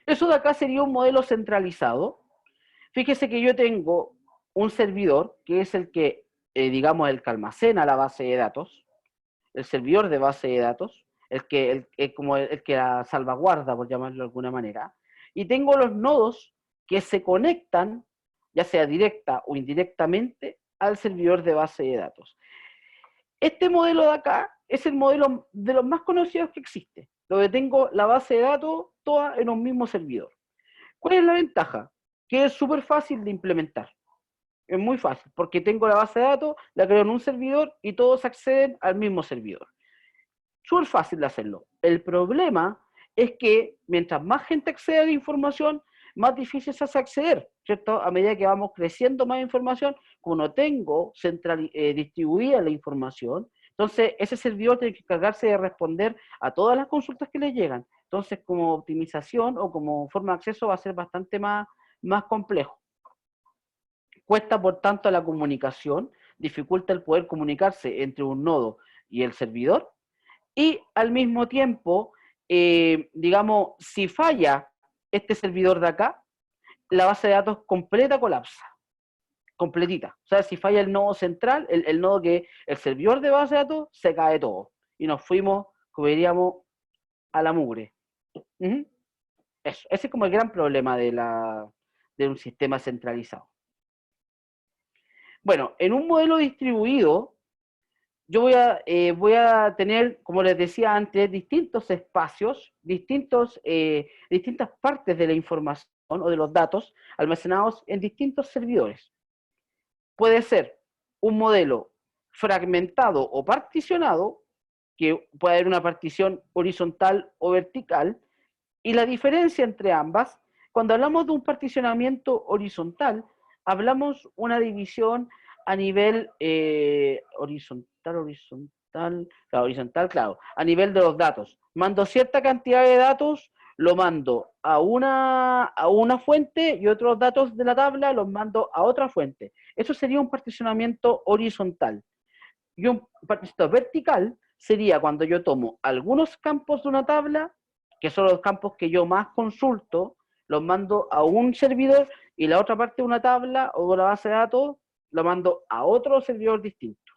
Speaker 1: Eso de acá sería un modelo centralizado. Fíjese que yo tengo un servidor, que es el que, digamos, el que almacena la base de datos, el servidor de base de datos, el que la salvaguarda, por llamarlo de alguna manera, y tengo los nodos que se conectan, ya sea directa o indirectamente, al servidor de base de datos. Este modelo de acá es el modelo de los más conocidos que existe, donde tengo la base de datos toda en un mismo servidor. ¿Cuál es la ventaja? Que es súper fácil de implementar. Es muy fácil, porque tengo la base de datos, la creo en un servidor y todos acceden al mismo servidor. Súper fácil de hacerlo. El problema es que mientras más gente accede a la información, más difícil se hace acceder, ¿cierto? A medida que vamos creciendo más información, como no tengo distribuida la información, entonces ese servidor tiene que encargarse de responder a todas las consultas que le llegan. Entonces, como optimización o como forma de acceso va a ser bastante más complejo. Cuesta, por tanto, la comunicación, dificulta el poder comunicarse entre un nodo y el servidor, y al mismo tiempo digamos, si falla este servidor de acá, la base de datos completa colapsa, completita. O sea, si falla el nodo central, el nodo que el servidor de base de datos, se cae todo. Y nos fuimos, como diríamos, a la mugre. Ujú. Eso, ese es como el gran problema de un sistema centralizado. Bueno, en un modelo distribuido, yo voy a tener, como les decía antes, distintos espacios, distintas partes de la información o de los datos almacenados en distintos servidores. Puede ser un modelo fragmentado o particionado, que puede haber una partición horizontal o vertical, y la diferencia entre ambas, cuando hablamos de un particionamiento horizontal, hablamos una división a nivel claro, a nivel de los datos. Mando cierta cantidad de datos, lo mando a una fuente y otros datos de la tabla los mando a otra fuente. Eso sería un particionamiento horizontal. Y un particionamiento vertical sería cuando yo tomo algunos campos de una tabla, que son los campos que yo más consulto, los mando a un servidor y la otra parte de una tabla o de una base de datos lo mando a otro servidor distinto.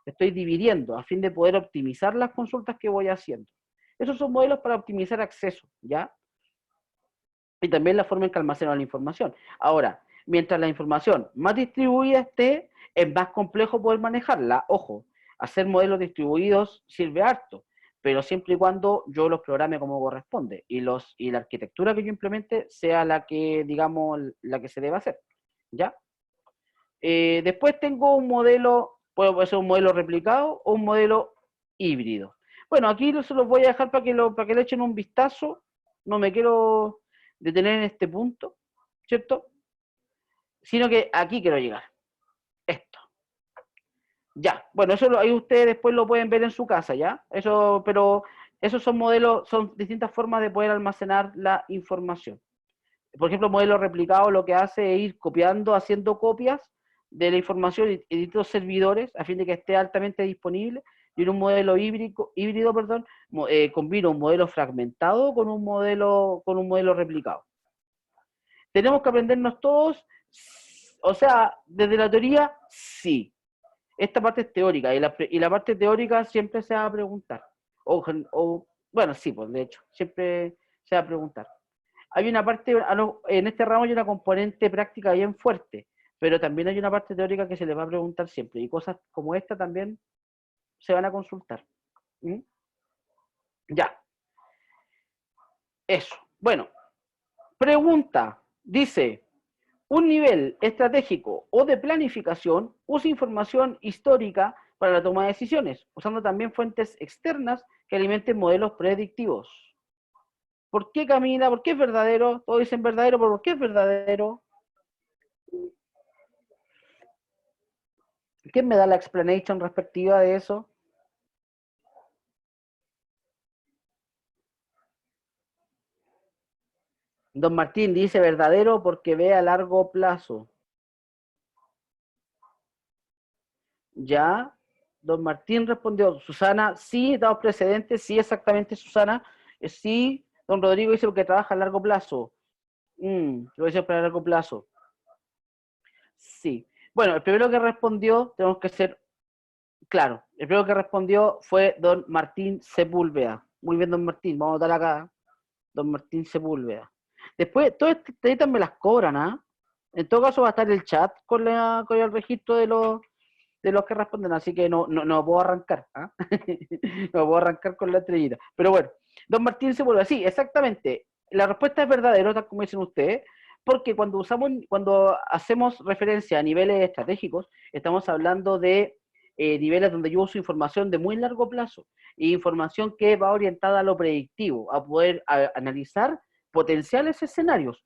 Speaker 1: Estoy dividiendo a fin de poder optimizar las consultas que voy haciendo. Esos son modelos para optimizar acceso, ¿ya? Y también la forma en que almaceno la información. Ahora, mientras la información más distribuida esté, es más complejo poder manejarla. Ojo, hacer modelos distribuidos sirve harto, pero siempre y cuando yo los programe como corresponde y la arquitectura que yo implemente sea la que, digamos, la que se debe hacer, ¿ya? Después tengo un modelo, puede ser un modelo replicado o un modelo híbrido. Bueno, aquí se los voy a dejar para que le echen un vistazo. No me quiero detener en este punto, ¿cierto? Sino que aquí quiero llegar. Esto. Ya, bueno, eso ahí ustedes después lo pueden ver en su casa, ¿ya? Pero esos son modelos, son distintas formas de poder almacenar la información. Por ejemplo, modelo replicado lo que hace es ir copiando, haciendo copias de la información en distintos servidores a fin de que esté altamente disponible. Y en un modelo híbrido, combino un modelo fragmentado con un modelo replicado. ¿Tenemos que aprendernos todos? O sea, desde la teoría, sí. Esta parte es teórica y la parte teórica siempre se va a preguntar. Bueno, sí, pues de hecho, siempre se va a preguntar. Hay una parte, en este ramo hay una componente práctica bien fuerte, pero también hay una parte teórica que se le va a preguntar siempre, y cosas como esta también se van a consultar. ¿Mm? Ya. Eso. Bueno, pregunta. Dice, un nivel estratégico o de planificación usa información histórica para la toma de decisiones, usando también fuentes externas que alimenten modelos predictivos. ¿Por qué camina? ¿Por qué es verdadero? Todos dicen verdadero, pero ¿por qué es verdadero? ¿Quién me da la explanation respectiva de eso? Don Martín dice verdadero porque ve a largo plazo. Ya, don Martín respondió. Susana, sí, dados precedentes, sí, exactamente, Susana. Sí, don Rodrigo dice que trabaja a largo plazo. Lo dice para largo plazo. Sí. Bueno, el primero que respondió, tenemos que ser claro, el primero que respondió fue don Martín Sepúlveda. Muy bien, don Martín, vamos a anotar acá. Don Martín Sepúlveda. Después, todas estas estrellitas me las cobran, ¿ah? En todo caso va a estar el chat con el registro de los que responden, así que no puedo arrancar, ¿ah? No puedo arrancar con la estrellita. Pero bueno, don Martín Sepúlveda, sí, exactamente. La respuesta es verdadera, tal como dicen ustedes, porque cuando hacemos referencia a niveles estratégicos, estamos hablando de niveles donde yo uso información de muy largo plazo, e información que va orientada a lo predictivo, a poder analizar potenciales escenarios.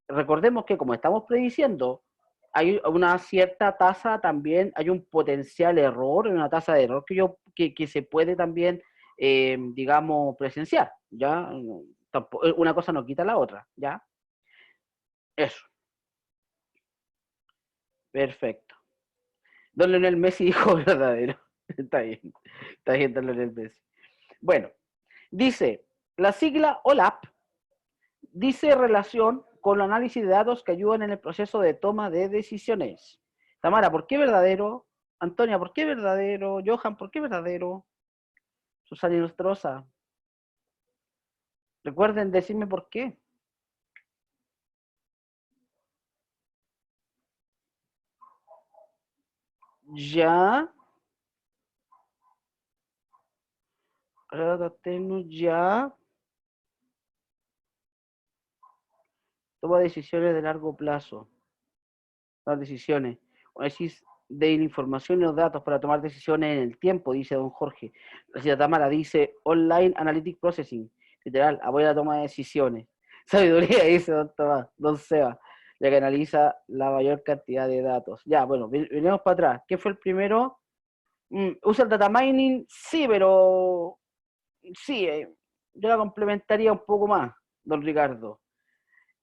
Speaker 1: Recordemos que como estamos prediciendo, hay una cierta tasa también, hay un potencial error, una tasa de error que se puede también, digamos, presenciar, ¿ya? Una cosa no quita la otra, ¿ya? Eso. Perfecto. Don Lionel Messi dijo verdadero. Está bien, don Lionel Messi. Bueno, dice, La sigla OLAP dice relación con el análisis de datos que ayudan en el proceso de toma de decisiones. Tamara, ¿por qué verdadero? Antonia, ¿por qué verdadero? Johan, ¿por qué verdadero? Susana Ilustrosa. Recuerden decirme por qué. Ya. Ya. Toma decisiones de largo plazo. Las decisiones. Análisis de la información y los datos para tomar decisiones en el tiempo, dice don Jorge. La señora Tamara dice Online Analytic Processing. Literal, apoya la toma de decisiones. Sabiduría, dice don Tomás, don Seba, ya que analiza la mayor cantidad de datos. Ya, bueno, venimos para atrás. ¿Qué fue el primero? ¿Usa el data mining? Sí, pero sí, yo la complementaría un poco más, don Ricardo.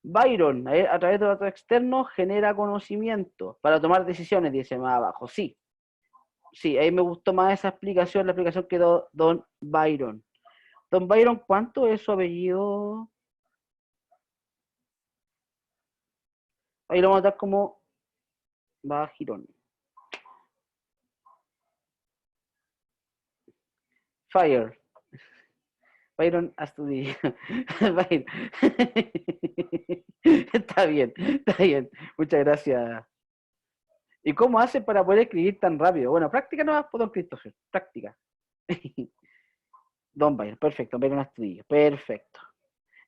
Speaker 1: Byron, a través de datos externos, genera conocimiento para tomar decisiones, dice más abajo. Sí, sí, ahí me gustó más esa explicación, la explicación que dio don Byron. Don Byron, ¿cuánto es su apellido? Ahí lo vamos a dar como Bajirón. Fire. Byron Astudillo. Byron. Está bien, está bien. Muchas gracias. ¿Y cómo hace para poder escribir tan rápido? Bueno, práctica no don Christopher. Práctica. Don Byron, perfecto. Byron Astudillo. Perfecto.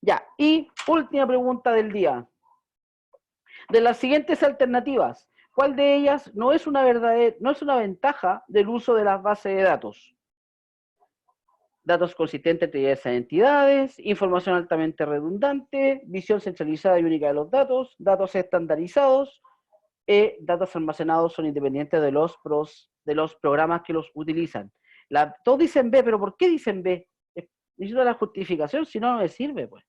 Speaker 1: Ya, y última pregunta del día. De las siguientes alternativas, ¿cuál de ellas no es una ventaja del uso de las bases de datos? Datos consistentes entre diversas entidades, información altamente redundante, visión centralizada y única de los datos, datos estandarizados, datos almacenados son independientes de los programas que los utilizan. Todos dicen B, pero ¿por qué dicen B? Necesito la justificación, si no, no me sirve, pues.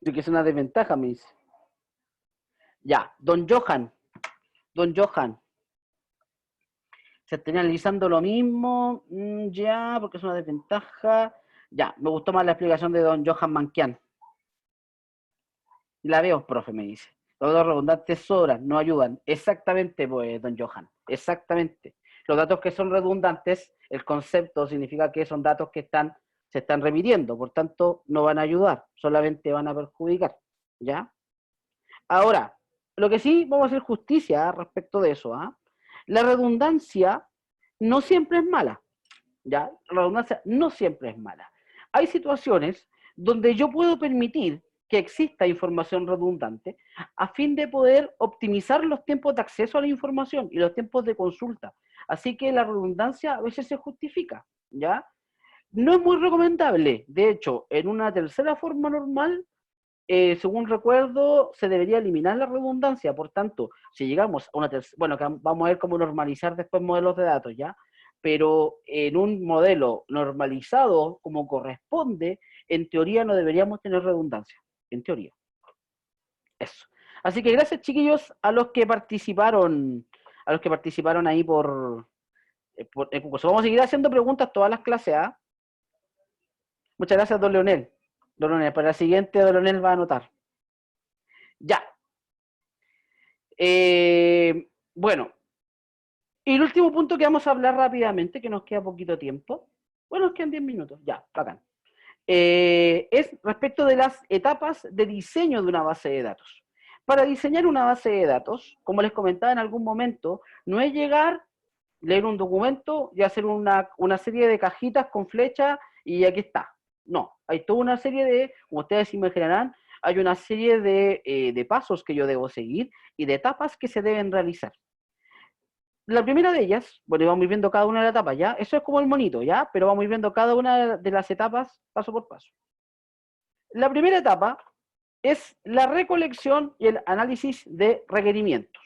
Speaker 1: De que es una desventaja, me dice. Ya, don Johan. Don Johan. Se está analizando lo mismo. Ya, porque es una desventaja. Ya, me gustó más la explicación de don Johan Manquian. La veo, profe, me dice. Los datos redundantes sobran, no ayudan. Exactamente, pues, don Johan. Exactamente. Los datos que son redundantes, el concepto significa que son datos que se están repitiendo, por tanto, no van a ayudar, solamente van a perjudicar. ¿Ya? Ahora, lo que sí vamos a hacer justicia respecto de eso. La redundancia no siempre es mala. ¿Ya? La redundancia no siempre es mala. Hay situaciones donde yo puedo permitir que exista información redundante a fin de poder optimizar los tiempos de acceso a la información y los tiempos de consulta. Así que la redundancia a veces se justifica, ¿ya? No es muy recomendable. De hecho, en una tercera forma normal, según recuerdo, se debería eliminar la redundancia. Por tanto, si llegamos a una tercera, bueno, vamos a ver cómo normalizar después modelos de datos, ¿ya? Pero en un modelo normalizado como corresponde, en teoría no deberíamos tener redundancia, en teoría. Eso. Así que gracias, chiquillos, a los que participaron ahí por el concurso. Vamos a seguir haciendo preguntas todas las clases, ¿ah? Muchas gracias, don Leonel. Don Leonel, para la siguiente, don Leonel va a anotar. Ya. Bueno. Y el último punto que vamos a hablar rápidamente, que nos queda poquito tiempo. Bueno, nos quedan 10 minutos. Ya, bacán. Es respecto de las etapas de diseño de una base de datos. Para diseñar una base de datos, como les comentaba en algún momento, no es llegar, leer un documento y hacer una serie de cajitas con flechas y aquí está. No, hay toda una serie de, como ustedes imaginarán, hay una serie de pasos que yo debo seguir y de etapas que se deben realizar. La primera de ellas, bueno, vamos viendo cada una de las etapas, ¿ya? Eso es como el monito, ¿ya? Pero vamos viendo cada una de las etapas paso por paso. La primera etapa es la recolección y el análisis de requerimientos.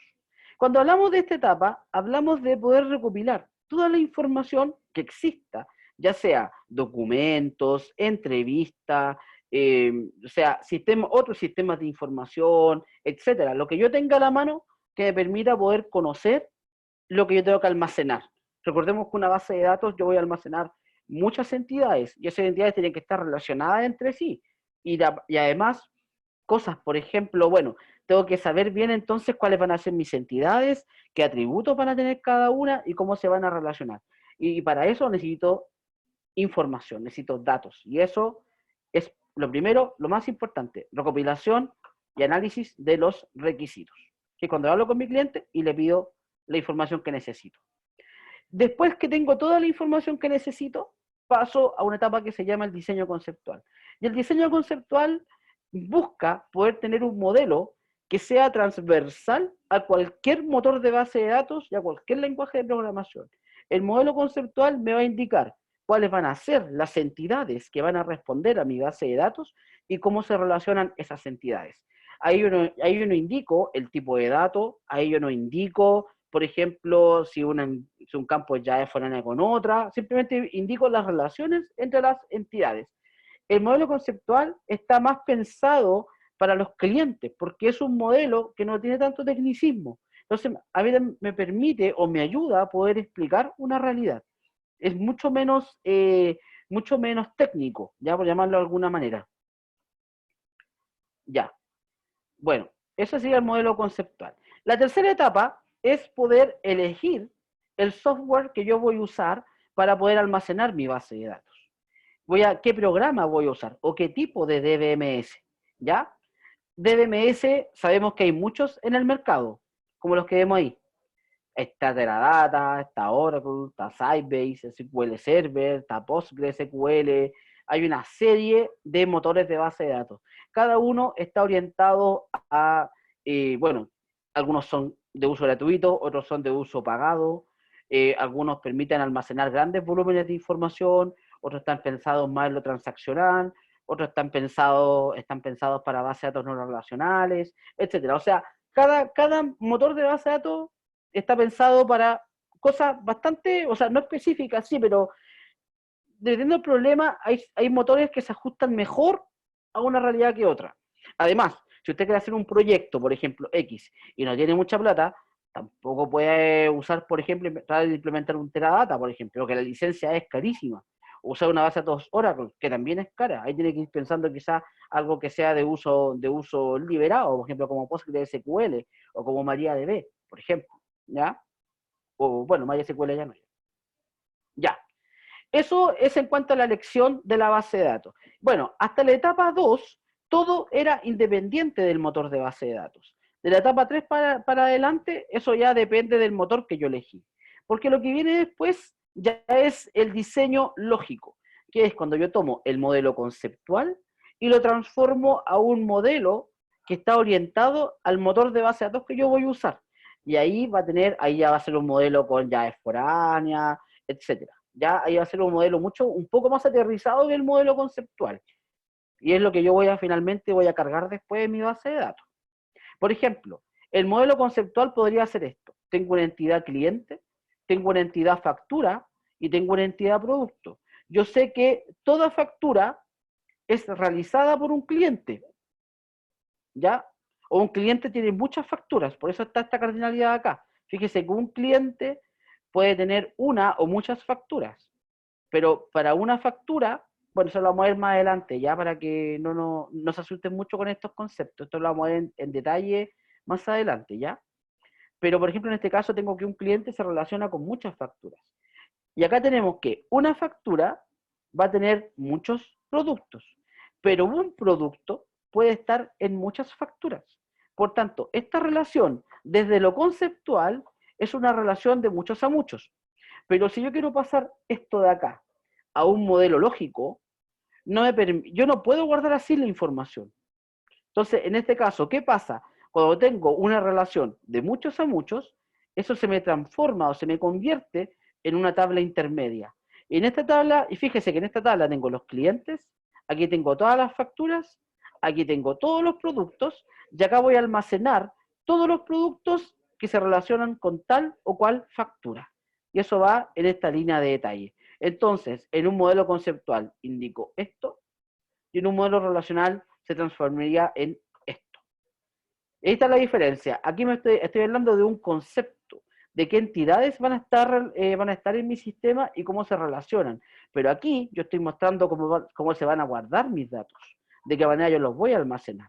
Speaker 1: Cuando hablamos de esta etapa, hablamos de poder recopilar toda la información que exista, ya sea documentos, entrevistas, o sea, otros sistemas de información, etcétera. Lo que yo tenga a la mano que me permita poder conocer lo que yo tengo que almacenar. Recordemos que una base de datos yo voy a almacenar muchas entidades y esas entidades tienen que estar relacionadas entre sí. Y además, cosas, por ejemplo, bueno, tengo que saber bien entonces cuáles van a ser mis entidades, qué atributos van a tener cada una y cómo se van a relacionar. Y para eso necesito información, necesito datos. Y eso es lo primero, lo más importante, recopilación y análisis de los requisitos. Que cuando hablo con mi cliente y le pido la información que necesito. Después que tengo toda la información que necesito, paso a una etapa que se llama el diseño conceptual. Y el diseño conceptual busca poder tener un modelo que sea transversal a cualquier motor de base de datos y a cualquier lenguaje de programación. El modelo conceptual me va a indicar cuáles van a ser las entidades que van a responder a mi base de datos y cómo se relacionan esas entidades. Ahí yo no indico el tipo de dato, ahí yo no indico, por ejemplo, si un campo ya es foráneo con otra, simplemente indico las relaciones entre las entidades. El modelo conceptual está más pensado para los clientes, porque es un modelo que no tiene tanto tecnicismo. Entonces, a mí me permite o me ayuda a poder explicar una realidad. Es mucho menos técnico, ya por llamarlo de alguna manera. Ya. Bueno, eso sería el modelo conceptual. La tercera etapa es poder elegir el software que yo voy a usar para poder almacenar mi base de datos. ¿Qué programa voy a usar? ¿O qué tipo de DBMS? ¿Ya? DBMS, sabemos que hay muchos en el mercado, como los que vemos ahí. Está Teradata, está Oracle, está Sybase, SQL Server, está PostgreSQL. Hay una serie de motores de base de datos. Cada uno está orientado a, bueno, algunos son de uso gratuito, otros son de uso pagado, algunos permiten almacenar grandes volúmenes de información, otros están pensados más en lo transaccional, otros están pensados para bases de datos no relacionales, etcétera. O sea, cada motor de base de datos está pensado para cosas bastante, o sea, no específicas, sí, pero dependiendo del problema, hay motores que se ajustan mejor a una realidad que otra. Además, si usted quiere hacer un proyecto, por ejemplo, X, y no tiene mucha plata, tampoco puede usar, por ejemplo, tratar de implementar un Teradata, por ejemplo, porque la licencia es carísima. Usar una base de datos Oracle, que también es cara. Ahí tiene que ir pensando quizás algo que sea de uso liberado, por ejemplo, como PostgreSQL o como MariaDB, por ejemplo. ¿Ya? O bueno, MySQL ya no. Ya. Eso es en cuanto a la elección de la base de datos. Bueno, hasta la etapa 2, todo era independiente del motor de base de datos. De la etapa 3 para adelante, eso ya depende del motor que yo elegí. Porque lo que viene después ya es el diseño lógico, que es cuando yo tomo el modelo conceptual y lo transformo a un modelo que está orientado al motor de base de datos que yo voy a usar. Y ahí ya va a ser un modelo con llaves foráneas, etcétera. Ya ahí va a ser un modelo un poco más aterrizado que el modelo conceptual. Y es lo que yo finalmente voy a cargar después de mi base de datos. Por ejemplo, el modelo conceptual podría ser esto. Tengo una entidad cliente, tengo una entidad factura y tengo una entidad producto. Yo sé que toda factura es realizada por un cliente, ¿ya? O un cliente tiene muchas facturas, por eso está esta cardinalidad acá. Fíjese que un cliente puede tener una o muchas facturas, pero para una factura, bueno, eso lo vamos a ver más adelante, ya para que no se asusten mucho con estos conceptos, esto lo vamos a ver en detalle más adelante, ¿ya? Pero, por ejemplo, en este caso tengo que un cliente se relaciona con muchas facturas. Y acá tenemos que una factura va a tener muchos productos, pero un producto puede estar en muchas facturas. Por tanto, esta relación, desde lo conceptual, es una relación de muchos a muchos. Pero si yo quiero pasar esto de acá a un modelo lógico, yo no puedo guardar así la información. Entonces, en este caso, ¿qué pasa? Cuando tengo una relación de muchos a muchos, eso se me transforma o se me convierte en una tabla intermedia. Y en esta tabla, y fíjese que en esta tabla tengo los clientes, aquí tengo todas las facturas, aquí tengo todos los productos, y acá voy a almacenar todos los productos que se relacionan con tal o cual factura. Y eso va en esta línea de detalle. Entonces, en un modelo conceptual indico esto, y en un modelo relacional se transformaría en esto. Ahí está la diferencia. Aquí estoy hablando de un concepto, de qué entidades van a estar en mi sistema y cómo se relacionan. Pero aquí yo estoy mostrando cómo se van a guardar mis datos, de qué manera yo los voy a almacenar.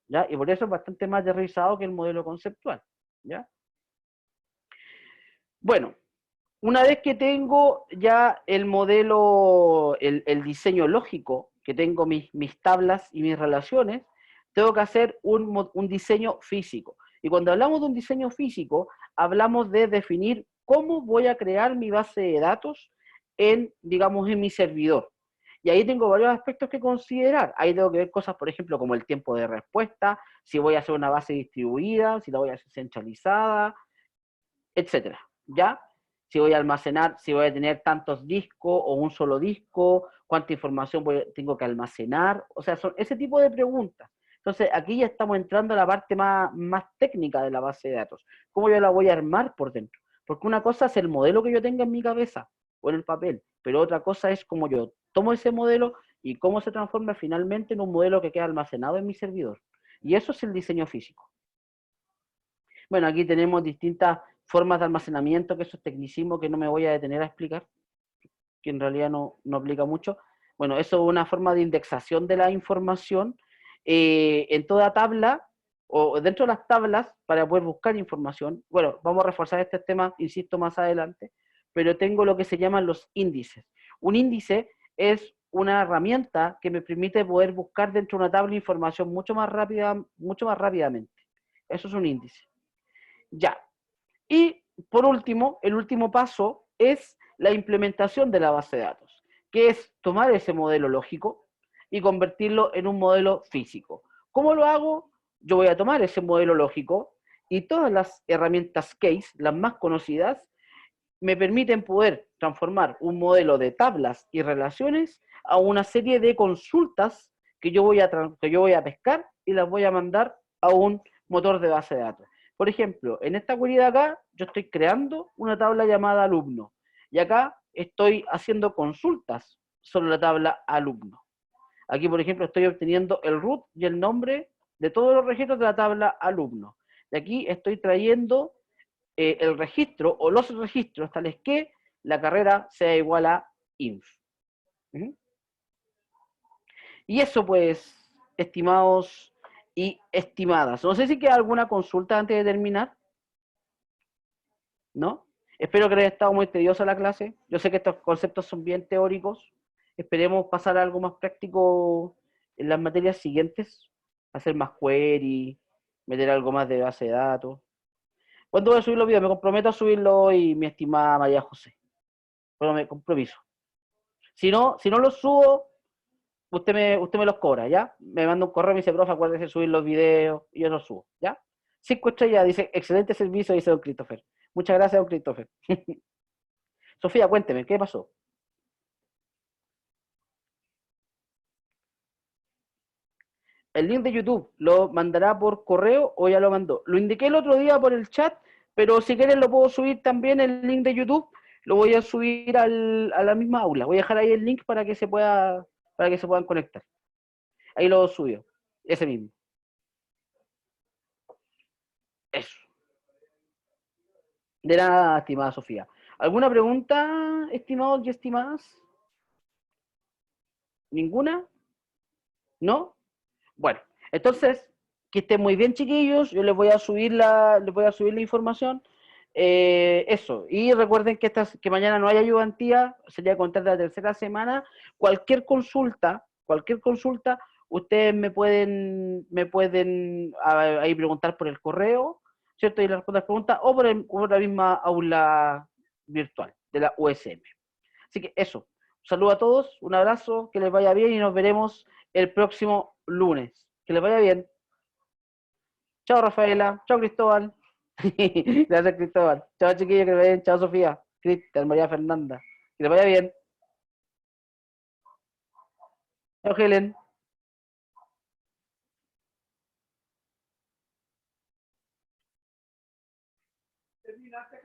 Speaker 1: ¿Ya? Y por eso es bastante más aterrizado que el modelo conceptual. ¿Ya? Bueno, una vez que tengo ya el modelo, el diseño lógico, que tengo mis tablas y mis relaciones, tengo que hacer un diseño físico. Y cuando hablamos de un diseño físico, hablamos de definir cómo voy a crear mi base de datos digamos, en mi servidor. Y ahí tengo varios aspectos que considerar. Ahí tengo que ver cosas, por ejemplo, como el tiempo de respuesta, si voy a hacer una base distribuida, si la voy a hacer centralizada, etcétera. ¿Ya? Si voy a almacenar, si voy a tener tantos discos o un solo disco, cuánta información tengo que almacenar, o sea, son ese tipo de preguntas. Entonces, aquí ya estamos entrando a la parte más técnica de la base de datos. ¿Cómo yo la voy a armar por dentro? Porque una cosa es el modelo que yo tenga en mi cabeza o en el papel, pero otra cosa es cómo yo tomo ese modelo y cómo se transforma finalmente en un modelo que queda almacenado en mi servidor. Y eso es el diseño físico. Bueno, aquí tenemos distintas formas de almacenamiento, que eso es tecnicismo que no me voy a detener a explicar, que en realidad no aplica mucho. Bueno, eso es una forma de indexación de la información en toda tabla, o dentro de las tablas, para poder buscar información. Bueno, vamos a reforzar este tema, insisto, más adelante, pero tengo lo que se llaman los índices. Un índice es una herramienta que me permite poder buscar dentro de una tabla información mucho más rápidamente. Eso es un índice. Ya. Y por último, el último paso es la implementación de la base de datos, que es tomar ese modelo lógico y convertirlo en un modelo físico. ¿Cómo lo hago? Yo voy a tomar ese modelo lógico y todas las herramientas case, las más conocidas, me permiten poder transformar un modelo de tablas y relaciones a una serie de consultas que yo voy a pescar y las voy a mandar a un motor de base de datos. Por ejemplo, en esta query de acá, yo estoy creando una tabla llamada alumno. Y acá estoy haciendo consultas sobre la tabla alumno. Aquí, por ejemplo, estoy obteniendo el root y el nombre de todos los registros de la tabla alumno. Y aquí estoy trayendo el registro o los registros tales que la carrera sea igual a inf. Y eso, pues, estimados y estimadas. No sé si queda alguna consulta antes de terminar. ¿No? Espero que les haya estado muy tediosa la clase. Yo sé que estos conceptos son bien teóricos. Esperemos pasar a algo más práctico en las materias siguientes. Hacer más query, meter algo más de base de datos. ¿Cuándo voy a subir los videos? Me comprometo a subirlo hoy, mi estimada María José. Bueno, me compromiso. Si no los subo, usted me los cobra, ¿ya? Me manda un correo y me dice, profe, acuérdese de subir los videos y yo los subo, ¿ya? 5 estrellas, dice, excelente servicio, dice don Christopher. Muchas gracias, don Christopher. Sofía, cuénteme, ¿qué pasó? El link de YouTube, ¿lo mandará por correo o ya lo mandó? Lo indiqué el otro día por el chat, pero si quieren lo puedo subir también, el link de YouTube, lo voy a subir a la misma aula. Voy a dejar ahí el link para que se puedan conectar. Ahí lo subió, ese mismo. Eso. De nada, estimada Sofía. ¿Alguna pregunta, estimados y estimadas? ¿Ninguna? ¿No? Bueno, entonces, que estén muy bien, chiquillos. Yo les voy a subir la información. Eso. Y recuerden que mañana no hay ayudantía, sería contar de la tercera semana. Cualquier consulta, ustedes me pueden ahí preguntar por el correo, ¿cierto? Y les respondo las preguntas, o por la misma aula virtual de la USM. Así que eso. Un saludo a todos, un abrazo, que les vaya bien y nos veremos el próximo lunes. Que les vaya bien. Chao, Rafaela. Chao, Cristóbal. Gracias, Cristóbal. Chao, chiquillos, que les vaya bien. Chao, Sofía. Cristian, María Fernanda. Que les vaya bien. Chao, Helen. ¿Terminaste?